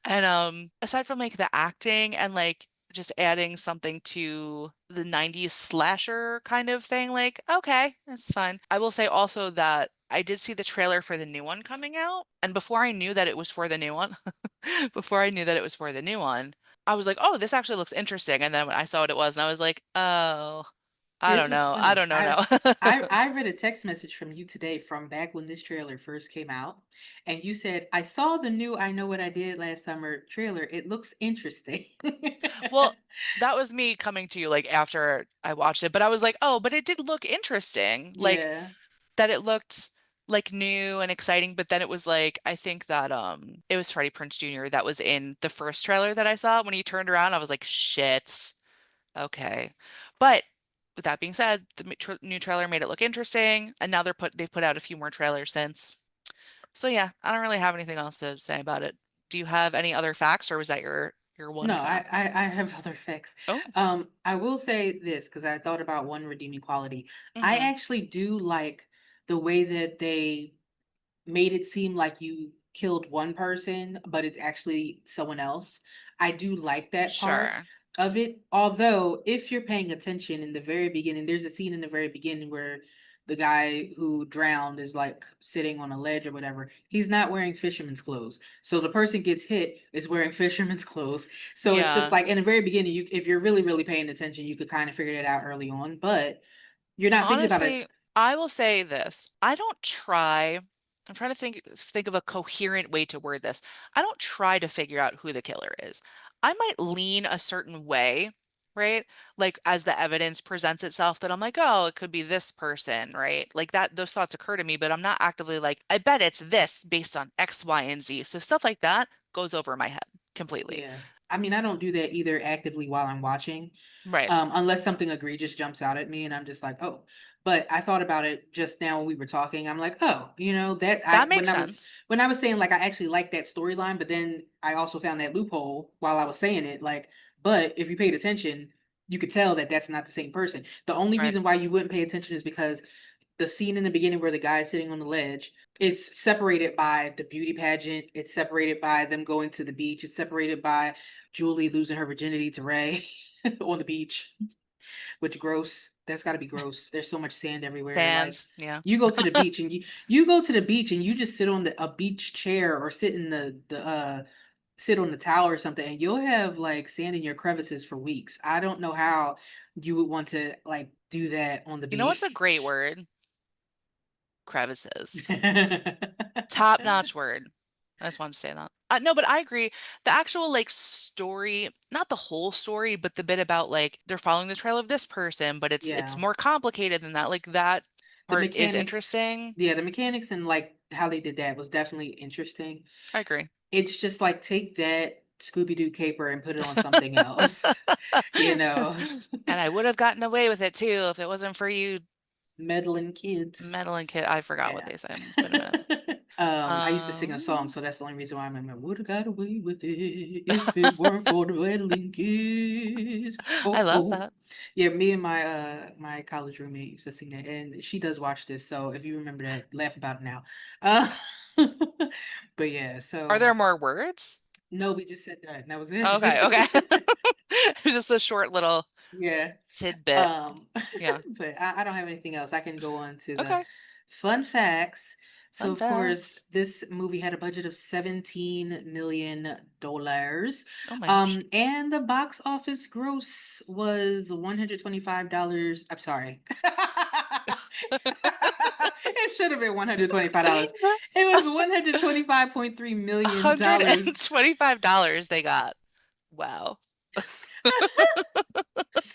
And aside from like the acting and like just adding something to the 90s slasher kind of thing, like okay, that's fine. I will say also that I did see the trailer for the new one coming out, and before I knew that it was for the new one, before I knew that it was for the new one, I was like, "Oh, this actually looks interesting." And then when I saw what it was, and I was like, "Oh, I
here's
don't
what's
know. I
funny.
don't know now."
I read a text message from you today from back when this trailer first came out, and you said, "I saw the new I Know What I Did Last Summer trailer. It looks interesting."
Well, that was me coming to you like after I watched it, but I was like, "Oh, but it did look interesting." Like
Yeah.
that it looked like new and exciting, but then it was like I think that it was Freddie Prinze Jr. that was in the first trailer that I saw. When he turned around, I was like, "Shit. Okay." But with that being said, the new trailer made it look interesting, and now they've put out a few more trailers since. So yeah, I don't really have anything else to say about it. Do you have any other facts, or was that your
No,
one fact?
I have other facts.
Oh,
I will say this because I thought about one redeeming quality. I
mm-hmm.
actually do like the way that they made it seem like you killed one person, but it's actually someone else. I do like that part
Sure.
of it. Although, if you're paying attention in the very beginning, there's a scene in the very beginning where the guy who drowned is like sitting on a ledge or whatever. He's not wearing fisherman's clothes. So the person gets hit is wearing fisherman's clothes. So it's just
Yeah.
like in the very beginning, if you're really, really paying attention, you could kind of figure that out early on, but you're not thinking about it.
Honestly, I will say this. I don't try. I'm trying to think of a coherent way to word this. I don't try to figure out who the killer is. I might lean a certain way right? Like as the evidence presents itself that I'm like, oh, it could be this person, right? Like that, those thoughts occur to me, but I'm not actively like, I bet it's this based on X, Y, and Z. So stuff like that goes over my head completely.
Yeah. I mean, I don't do that either actively while I'm watching,
Right.
unless something egregious jumps out at me and I'm just like, oh. But I thought about it just now when we were talking. I'm like, oh, that
That
I
makes sense.
when I was saying like I actually like that storyline, but then I also found that loophole while I was saying it. Like, but if you paid attention, you could tell that that's not the same person. The only
Right.
reason why you wouldn't pay attention is because the scene in the beginning where the guy is sitting on the ledge is separated by the beauty pageant. It's separated by them going to the beach. It's separated by Julie losing her virginity to Ray on the beach, which gross. That's got to be gross. There's so much sand everywhere. Like
Sands. Yeah.
you go to the beach and you go to the beach and you just sit on a beach chair or sit in the sit on the towel or something and you'll have like sand in your crevices for weeks. I don't know how you would want to like do that on the
You know what's a
beach.
great word? Crevices. Top-notch word. I just want to say that. No, but I agree. The actual like story, not the whole story, but the bit about like they're following the trail of this person, but it's
Yeah.
more complicated than that. Like that
The
part is
mechanics,
interesting.
yeah, the mechanics and like how they did that was definitely interesting.
I agree.
It's just like take that Scooby-Doo caper and put it on something else, you know,
And I would have gotten away with it too if it wasn't for you
meddling kids.
meddling kid. I forgot what
Yeah.
they said. It's been a minute.
I used to sing a song,
Um,
so that's the only reason why I remember. Would have got away with it if it weren't for the meddling kids.
I
Oh,
love
oh.
that.
Yeah, me and my college roommate used to sing that, and she does watch this. So if you remember that, laugh about it now. Uh, but yeah,
Are
so
there more words?
no, we just said that, and that was
Okay, okay.
it.
Just a short little
Yeah.
tidbit.
Um,
Yeah.
but I don't have anything else. I can go on to the
Okay.
fun facts. So,
Fun
of course,
facts.
this movie had a budget of $17 million.
Oh my gosh.
And the box office gross was $125. I'm sorry. It should have been $125. It was $125.3 million.
$125 they got. Wow.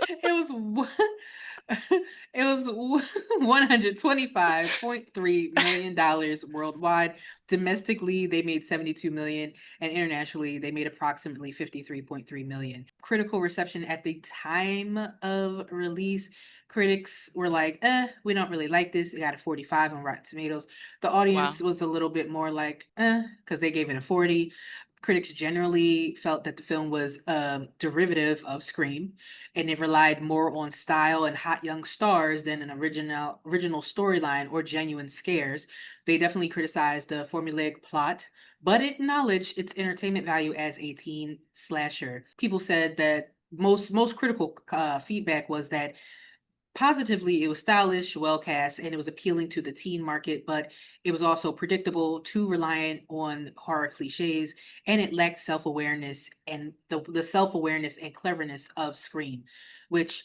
It was it was $125.3 million worldwide. Domestically, they made 72 million, and internationally, they made approximately 53.3 million. Critical reception at the time of release, critics were like, we don't really like this. It got a 45 on Rotten Tomatoes. The
Wow.
audience was a little bit more like, because they gave it a 40. Critics generally felt that the film was derivative of Scream and it relied more on style and hot young stars than an original storyline or genuine scares. They definitely criticized the formulaic plot, but acknowledged its entertainment value as a teen slasher. People said that most critical feedback was that positively, it was stylish, well cast, and it was appealing to the teen market, but it was also predictable, too reliant on horror cliches, and it lacked self-awareness and the self-awareness and cleverness of Scream, which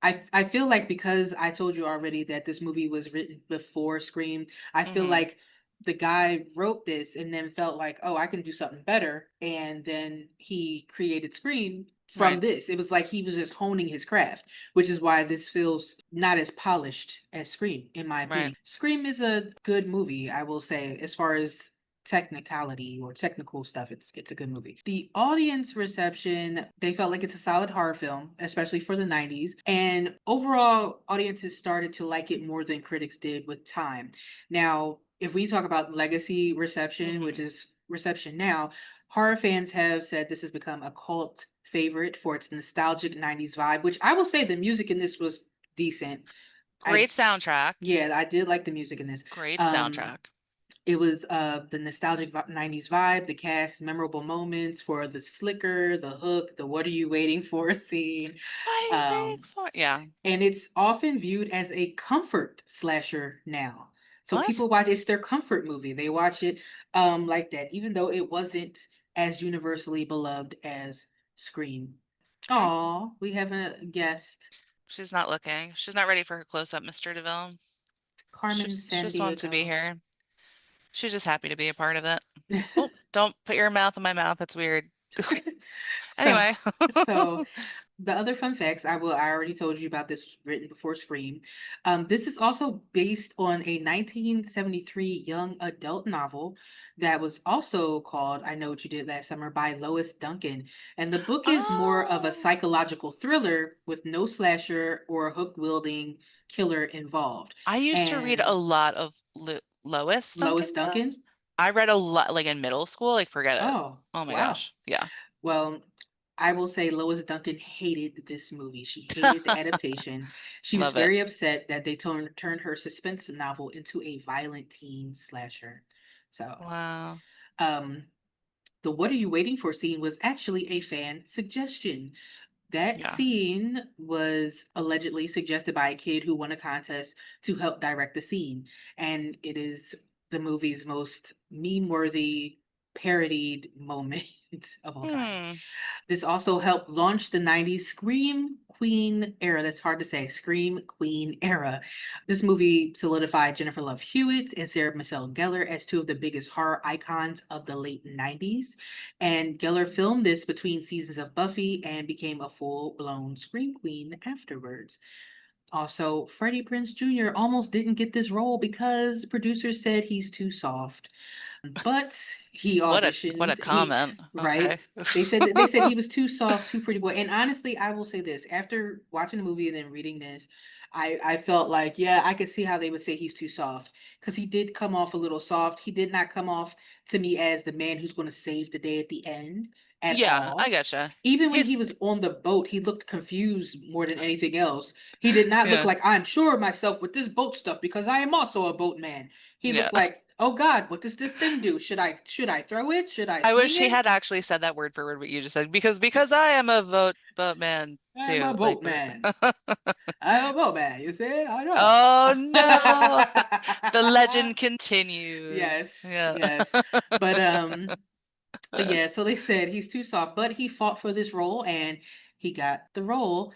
I feel like because I told you already that this movie was written before Scream, I feel
Hmm.
like the guy wrote this and then felt like, oh, I can do something better. And then he created Scream from
Right.
this. It was like he was just honing his craft, which is why this feels not as polished as Scream, in my
Right.
opinion. Scream is a good movie, I will say, as far as technicality or technical stuff, it's a good movie. The audience reception, they felt like it's a solid horror film, especially for the 90s, and overall audiences started to like it more than critics did with time. Now, if we talk about legacy reception, which
Hmm.
is reception now, horror fans have said this has become a cult favorite for its nostalgic 90s vibe, which I will say the music in this was decent. I
Great soundtrack.
Yeah, I did like the music in this.
Great
Um
soundtrack.
it was the nostalgic 90s vibe, the cast, memorable moments for the slicker, the hook, the what are you waiting for scene.
What are you waiting
Um,
for? Yeah.
and it's often viewed as a comfort slasher now. So
What?
people watch it's their comfort movie. They watch it like that, even though it wasn't as universally beloved as Scream.
Okay.
Aw, we have a guest,
She's not looking. She's not ready for her close-up, Mr. DeVille.
Carmen
She
San
just wants to be
Diego.
here. She's just happy to be a part of it. Oh, don't put your mouth in my mouth. That's weird.
So
Anyway.
so the other fun facts I already told you about this, written before Scream. This is also based on a 1973 young adult novel that was also called I Know What You Did Last Summer by Lois Duncan. And the book is more of a
Oh,
psychological thriller with no slasher or hook wielding killer involved.
I used to read a
And
lot of Lois
Lois
Duncan books.
Duncan,
I read a lot like in middle school, like forget it.
oh,
Oh my
wow.
gosh. Yeah.
Well, I will say Lois Duncan hated this movie. She hated the adaptation. She was
Love it.
very upset that they turned her suspense novel into a violent teen slasher. So,
Wow.
um, the "What are you waiting for" scene was actually a fan suggestion. That
Yes.
scene was allegedly suggested by a kid who won a contest to help direct the scene, and it is the movie's most meme-worthy parodied moment of all time.
Hmm.
This also helped launch the 90s Scream Queen era. That's hard to say. Scream Queen era. This movie solidified Jennifer Love Hewitt and Sarah Michelle Gellar as two of the biggest horror icons of the late 90s. And Gellar filmed this between seasons of Buffy and became a full blown Scream Queen afterwards. Also, Freddie Prinze Jr. almost didn't get this role because producers said he's too soft. But he
What a
auditioned. He
comment.
right.
Okay.
They said he was too soft, too pretty boy. And honestly, I will say this: after watching the movie and then reading this, I felt like yeah, I could see how they would say he's too soft because he did come off a little soft. He did not come off to me as the man who's going to save the day at the end at
Yeah, I
all.
gotcha.
Even when he
He's
was on the boat, he looked confused more than anything else. He did not look
yeah.
like I'm sure of myself with this boat stuff because I am also a boatman. He
Yeah.
looked like, oh God, what does this thing do? Should I throw it? Should I
I
swing
wish he
it?
had actually said that word for word what you just said because I am a boatman
I'm a
too. Like what?
boatman. I'm a boatman. You see? I know.
Oh no. The legend continues.
Yes,
Yeah.
yes. But yeah, so they said he's too soft, but he fought for this role and he got the role.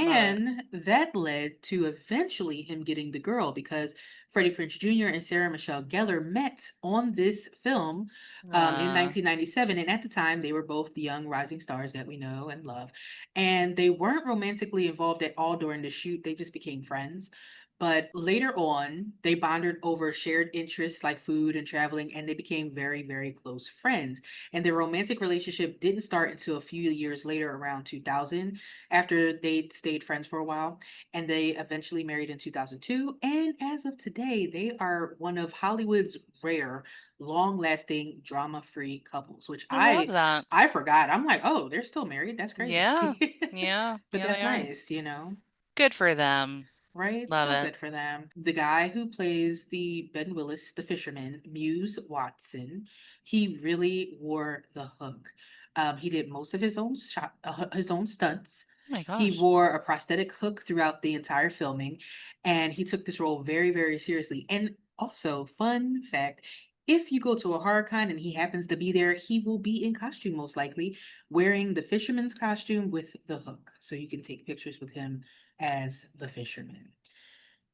Love it.
And that led to eventually him getting the girl because Freddie Prinze Jr. and Sarah Michelle Gellar met on this film in
Uh,
1997. And at the time, they were both the young rising stars that we know and love. And they weren't romantically involved at all during the shoot, they just became friends. But later on, they bonded over shared interests like food and traveling, and they became very, very close friends. And their romantic relationship didn't start until a few years later, around 2000, after they'd stayed friends for a while. And they eventually married in 2002. And as of today, they are one of Hollywood's rare, long-lasting, drama-free couples, which
I love
I
that.
I forgot. I'm like, oh, they're still married. That's
Yeah.
crazy.
Yeah.
But
Yeah,
that's
they are.
nice, you know.
Good for them.
Right?
Love
So
it.
good for them. The guy who plays the Ben Willis, the fisherman, Muse Watson, he really wore the hook. He did most of his own stunts.
Oh my
He
gosh.
wore a prosthetic hook throughout the entire filming, and he took this role very, very seriously. And also, fun fact, if you go to a horror con and he happens to be there, he will be in costume most likely, wearing the fisherman's costume with the hook. So you can take pictures with him as the fisherman.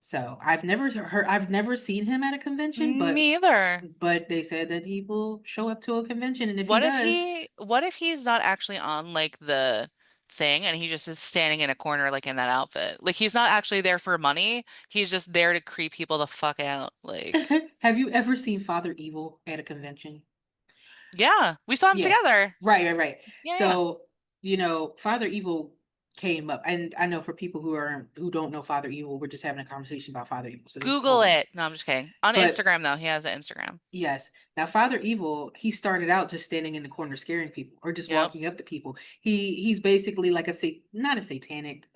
So I've never seen him at a convention,
Me either.
but they said that he will show up to a convention, and if he
What
does,
what if he's not actually on like the thing and he just is standing in a corner like in that outfit? Like he's not actually there for money. He's just there to creep people the fuck out. Like,
have you ever seen Father Evil at a convention?
yeah, we saw him
Yeah,
together.
right.
Yeah, yeah.
So Father Evil came up, and I know for people who don't know Father Evil, we're just having a conversation about Father Evil. So just
Google
hold on.
it. No, I'm just kidding. On
But
Instagram though, he has an Instagram.
yes. Now, Father Evil, he started out just standing in the corner scaring people or just
Yep.
walking up to people. He's basically like not a satanic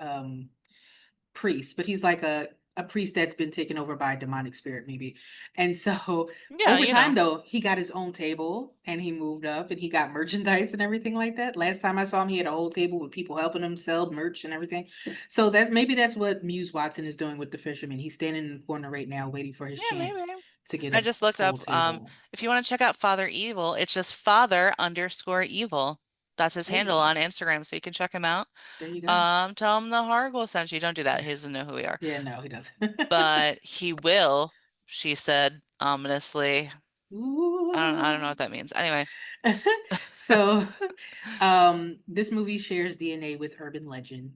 priest, but he's like a priest that's been taken over by a demonic spirit, maybe. And so
Yeah,
over
you
time
know.
though, he got his own table and he moved up and he got merchandise and everything like that. Last time I saw him, he had a whole table with people helping him sell merch and everything. So that's what Muse Watson is doing with the fisherman. He's standing in the corner right now waiting for his
Yeah,
chance
maybe.
to get
I
a
just looked
full
up
table.
if you want to check out Father Evil, it's just father_evil. That's his handle
Hey,
on Instagram, so you can check him out.
there you go.
Tell him the Hargle sent you. Don't do that. He doesn't know who we are.
Yeah, no, he doesn't.
But he will, she said ominously. I don't know
Ooh.
what that means. Anyway,
So This movie shares DNA with urban legend.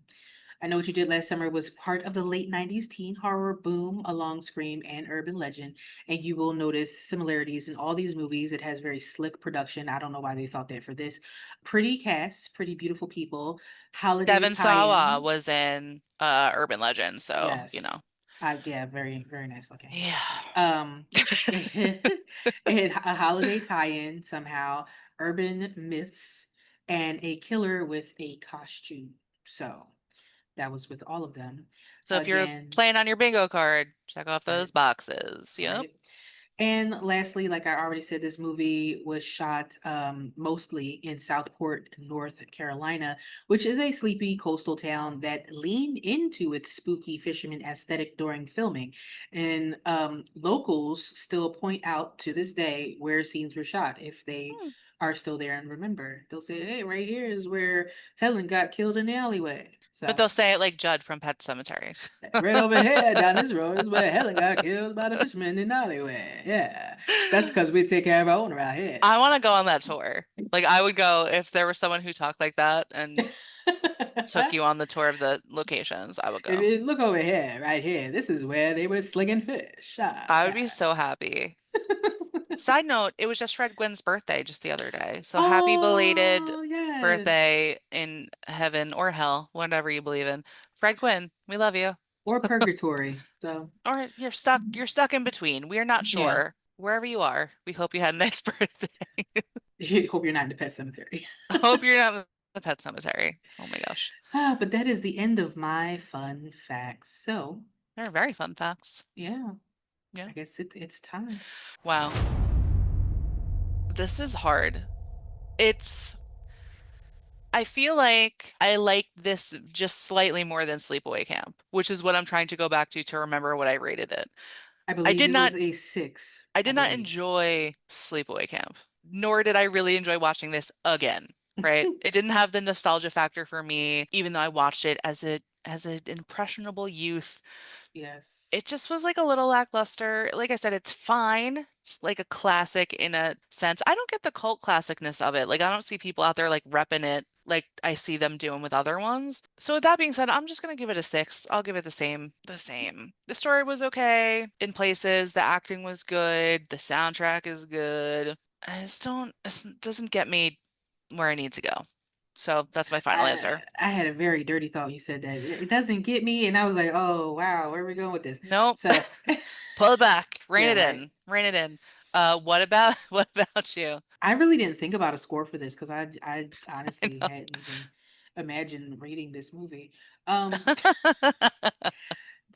I Know What You Did Last Summer was part of the late 90s teen horror boom along Scream and Urban Legend, and you will notice similarities in all these movies. It has very slick production. I don't know why they thought that for this. Pretty cast, pretty beautiful people, holiday
Devon Sawa
tie-ins.
was in Urban Legend, so you know.
Yes. Yeah, very, very nice looking.
Yeah.
Um, and a holiday tie-in somehow, urban myths, and a killer with a costume. So that was with all of them.
So if you're
Again,
playing on your bingo card, check off those
right,
boxes. Yep.
right. And lastly, like I already said, this movie was shot mostly in Southport, North Carolina, which is a sleepy coastal town that leaned into its spooky fisherman aesthetic during filming. And locals still point out to this day where scenes were shot if they
Hmm.
are still there and remember. They'll say, hey, right here is where Helen got killed in the alleyway.
But
So
they'll say it like Judd from Pet Cemetery.
right over here down this road is where Helen got killed by the fisherman in Hollywood. Yeah. That's because we take care of our own around here.
I want to go on that tour. Like I would go if there was someone who talked like that and took you on the tour of the locations, I would
If
go.
you look over here, right here, this is where they were slinging fish. Ah,
I would be
yeah.
so happy. Side note, it was just Fred Gwynn's birthday just the other day. So happy belated
Oh, yes.
birthday in heaven or hell, whatever you believe in. Fred Gwynn, we love you.
Or purgatory. So,
Or you're stuck in between. We are not
yeah.
sure. Wherever you are, we hope you had a nice birthday.
Hope you're not in the pet cemetery.
I hope you're not in the pet cemetery. Oh my gosh.
But that is the end of my fun facts. So,
They're very fun facts.
yeah,
Yeah.
I guess it's time.
Wow. This is hard. It's I feel like I like this just slightly more than Sleepaway Camp, which is what I'm trying to go back to remember what I rated it.
I
I
believe
did
it
not
was a six,
I
I
did not
believe.
enjoy Sleepaway Camp, nor did I really enjoy watching this again, right? It didn't have the nostalgia factor for me, even though I watched it as an impressionable youth.
Yes.
It just was like a little lackluster. Like I said, it's fine. It's like a classic in a sense. I don't get the cult classicness of it. Like I don't see people out there like repping it like I see them doing with other ones. So with that being said, I'm just gonna give it a six. I'll give it the same. The same. The story was okay in places. The acting was good. The soundtrack is good. I just don't. It doesn't get me where I need to go. So that's my final answer.
I had a very dirty thought when you said that. It doesn't get me, and I was like, oh wow, where are we going with this?
Nope.
So
Pull it back. Rein
yeah,
it
right.
in. Rein it in. What about what about you?
I really didn't think about a score for this because I
I
honestly
know.
hadn't even imagined reading this movie. Um,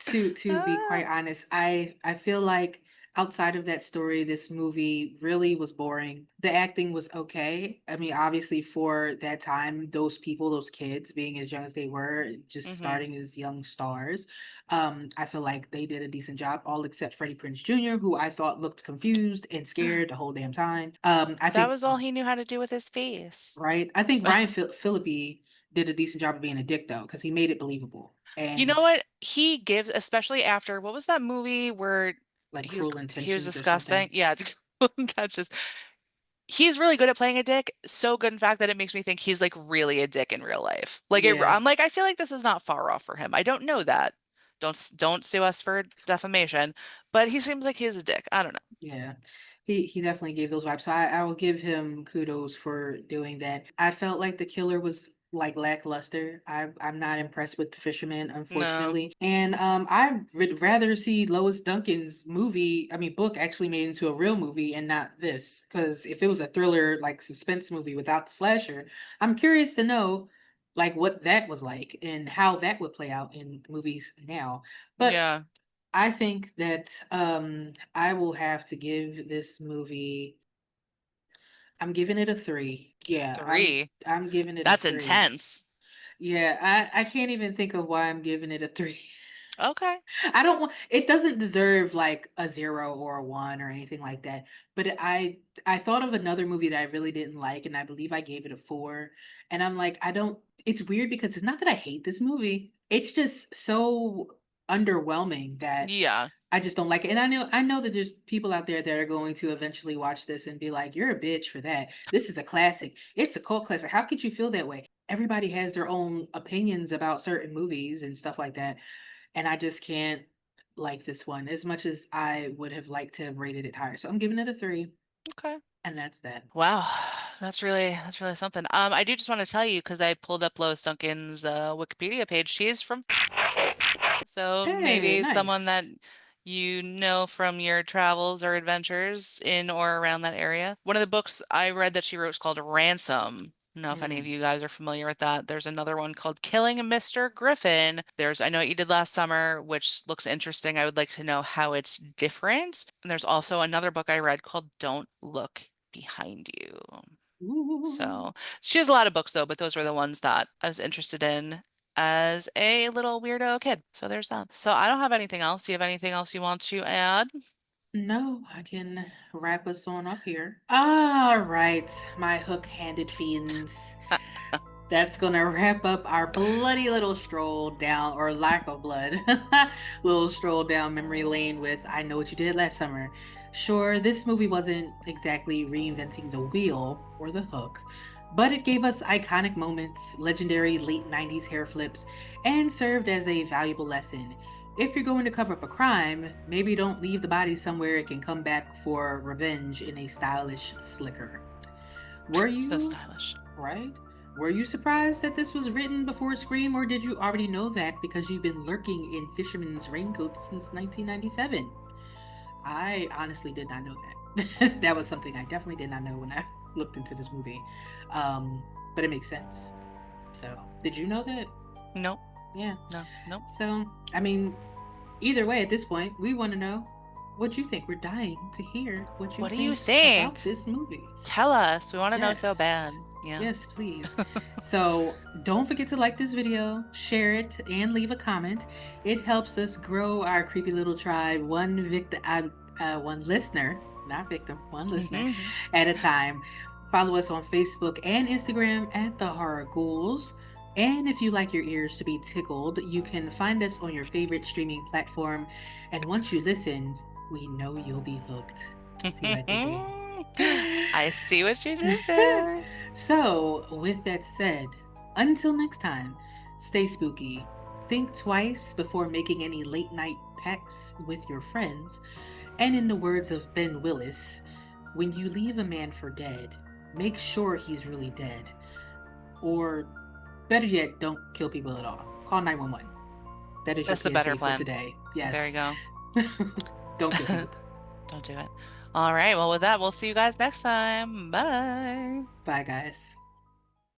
to be
Ah,
quite honest, I feel like outside of that story, this movie really was boring. The acting was okay. I mean, obviously for that time, those people, those kids being as young as they were, just
hmm.
starting as young stars, I feel like they did a decent job, all except Freddie Prinze Jr., who I thought looked confused and scared the whole damn time. I
That
think
was all he knew how to do with his face.
right. I think Ryan Phillippe did a decent job of being a dick though, because he made it believable
You
and
know what? He gives, especially after what was that movie where
like
he was
Cruel
he was
Intentions or
disgusting?
something.
Yeah, touches. He's really good at playing a dick. So good, in fact, that it makes me think he's like really a dick in real life.
Yeah.
I'm like, I feel like this is not far off for him. I don't know that. Don't sue us for defamation, but he seems like he's a dick. I don't know.
Yeah. He definitely gave those vibes. So I will give him kudos for doing that. I felt like the killer was like lackluster. I'm not impressed with the fisherman,
No.
unfortunately. And I would rather see Lois Duncan's movie, I mean book actually made into a real movie and not this. Because if it was a thriller like suspense movie without the slasher, I'm curious to know like what that was like and how that would play out in movies now. But
Yeah.
I think that I will have to give this movie I'm giving it a 3. Yeah,
Three.
I'm giving it a
That's
3.
intense.
Yeah, I can't even think of why I'm giving it a 3.
Okay.
I don't want it doesn't deserve like a 0 or a 1 or anything like that. But I thought of another movie that I really didn't like and I believe I gave it a 4 and I'm like I don't it's weird because it's not that I hate this movie. It's just so underwhelming that
Yeah.
I just don't like it. And I know that there's people out there that are going to eventually watch this and be like, "You're a bitch for that. This is a classic. It's a cult classic. How could you feel that way?" Everybody has their own opinions about certain movies and stuff like that. And I just can't like this one as much as I would have liked to have rated it higher. So I'm giving it a 3,
Okay.
and that's that.
Wow, that's really something. I do just want to tell you because I pulled up Lois Duncan's Wikipedia page. She's from, so
Hey,
maybe someone that
nice.
you know from your travels or adventures in or around that area. One of the books I read that she wrote is called Ransom. I don't know if any of
Mm.
you guys are familiar with that. There's another one called Killing Mr. Griffin. There's I Know What You Did Last Summer, which looks interesting. I would like to know how it's different. And there's also another book I read called Don't Look Behind You.
Ooh.
So she has a lot of books though, but those were the ones that I was interested in as a little weirdo kid. So there's that. So I don't have anything else. Do you have anything else you want to add?
No, I can wrap us on up here. All right, my hook-handed fiends. That's gonna wrap up our bloody little stroll down, or lack of blood, little stroll down memory lane with I Know What You Did Last Summer. Sure, this movie wasn't exactly reinventing the wheel or the hook, but it gave us iconic moments, legendary late 90s hair flips, and served as a valuable lesson. If you're going to cover up a crime, maybe don't leave the body somewhere it can come back for revenge in a stylish slicker. Were
So
you
stylish.
right? Were you surprised that this was written before Scream, or did you already know that because you've been lurking in fishermen's raincoats since 1997? I honestly did not know that. That was something I definitely did not know when I looked into this movie. Um, but it makes sense. So, did you know that?
Nope.
Yeah.
No. Nope.
So, I mean, either way, at this point, we want to know what you think. We're dying to hear what you
What do you
think
think?
about this movie.
Tell us. We want to know so
Yes.
bad. Yeah.
Yes, please. So don't forget to like this video, share it, and leave a comment. It helps us grow our creepy little tribe, one listener, not victim, one listener
Hmm.
at a time. Follow us on Facebook and Instagram at the Horror Ghouls. And if you like your ears to be tickled, you can find us on your favorite streaming platform. And once you listen, we know you'll be hooked. See what I did
I see what you
there?
did there.
So, with that said, until next time, stay spooky. Think twice before making any late night pacts with your friends. And in the words of Ben Willis, when you leave a man for dead, make sure he's really dead. Or better yet, don't kill people at all. Call 911. That is your
That's the better
PSA for
plan.
today.
There you
Yes.
go.
Don't kill people.
Don't do it. All right. Well, with that, we'll see you guys next time. Bye.
Bye, guys.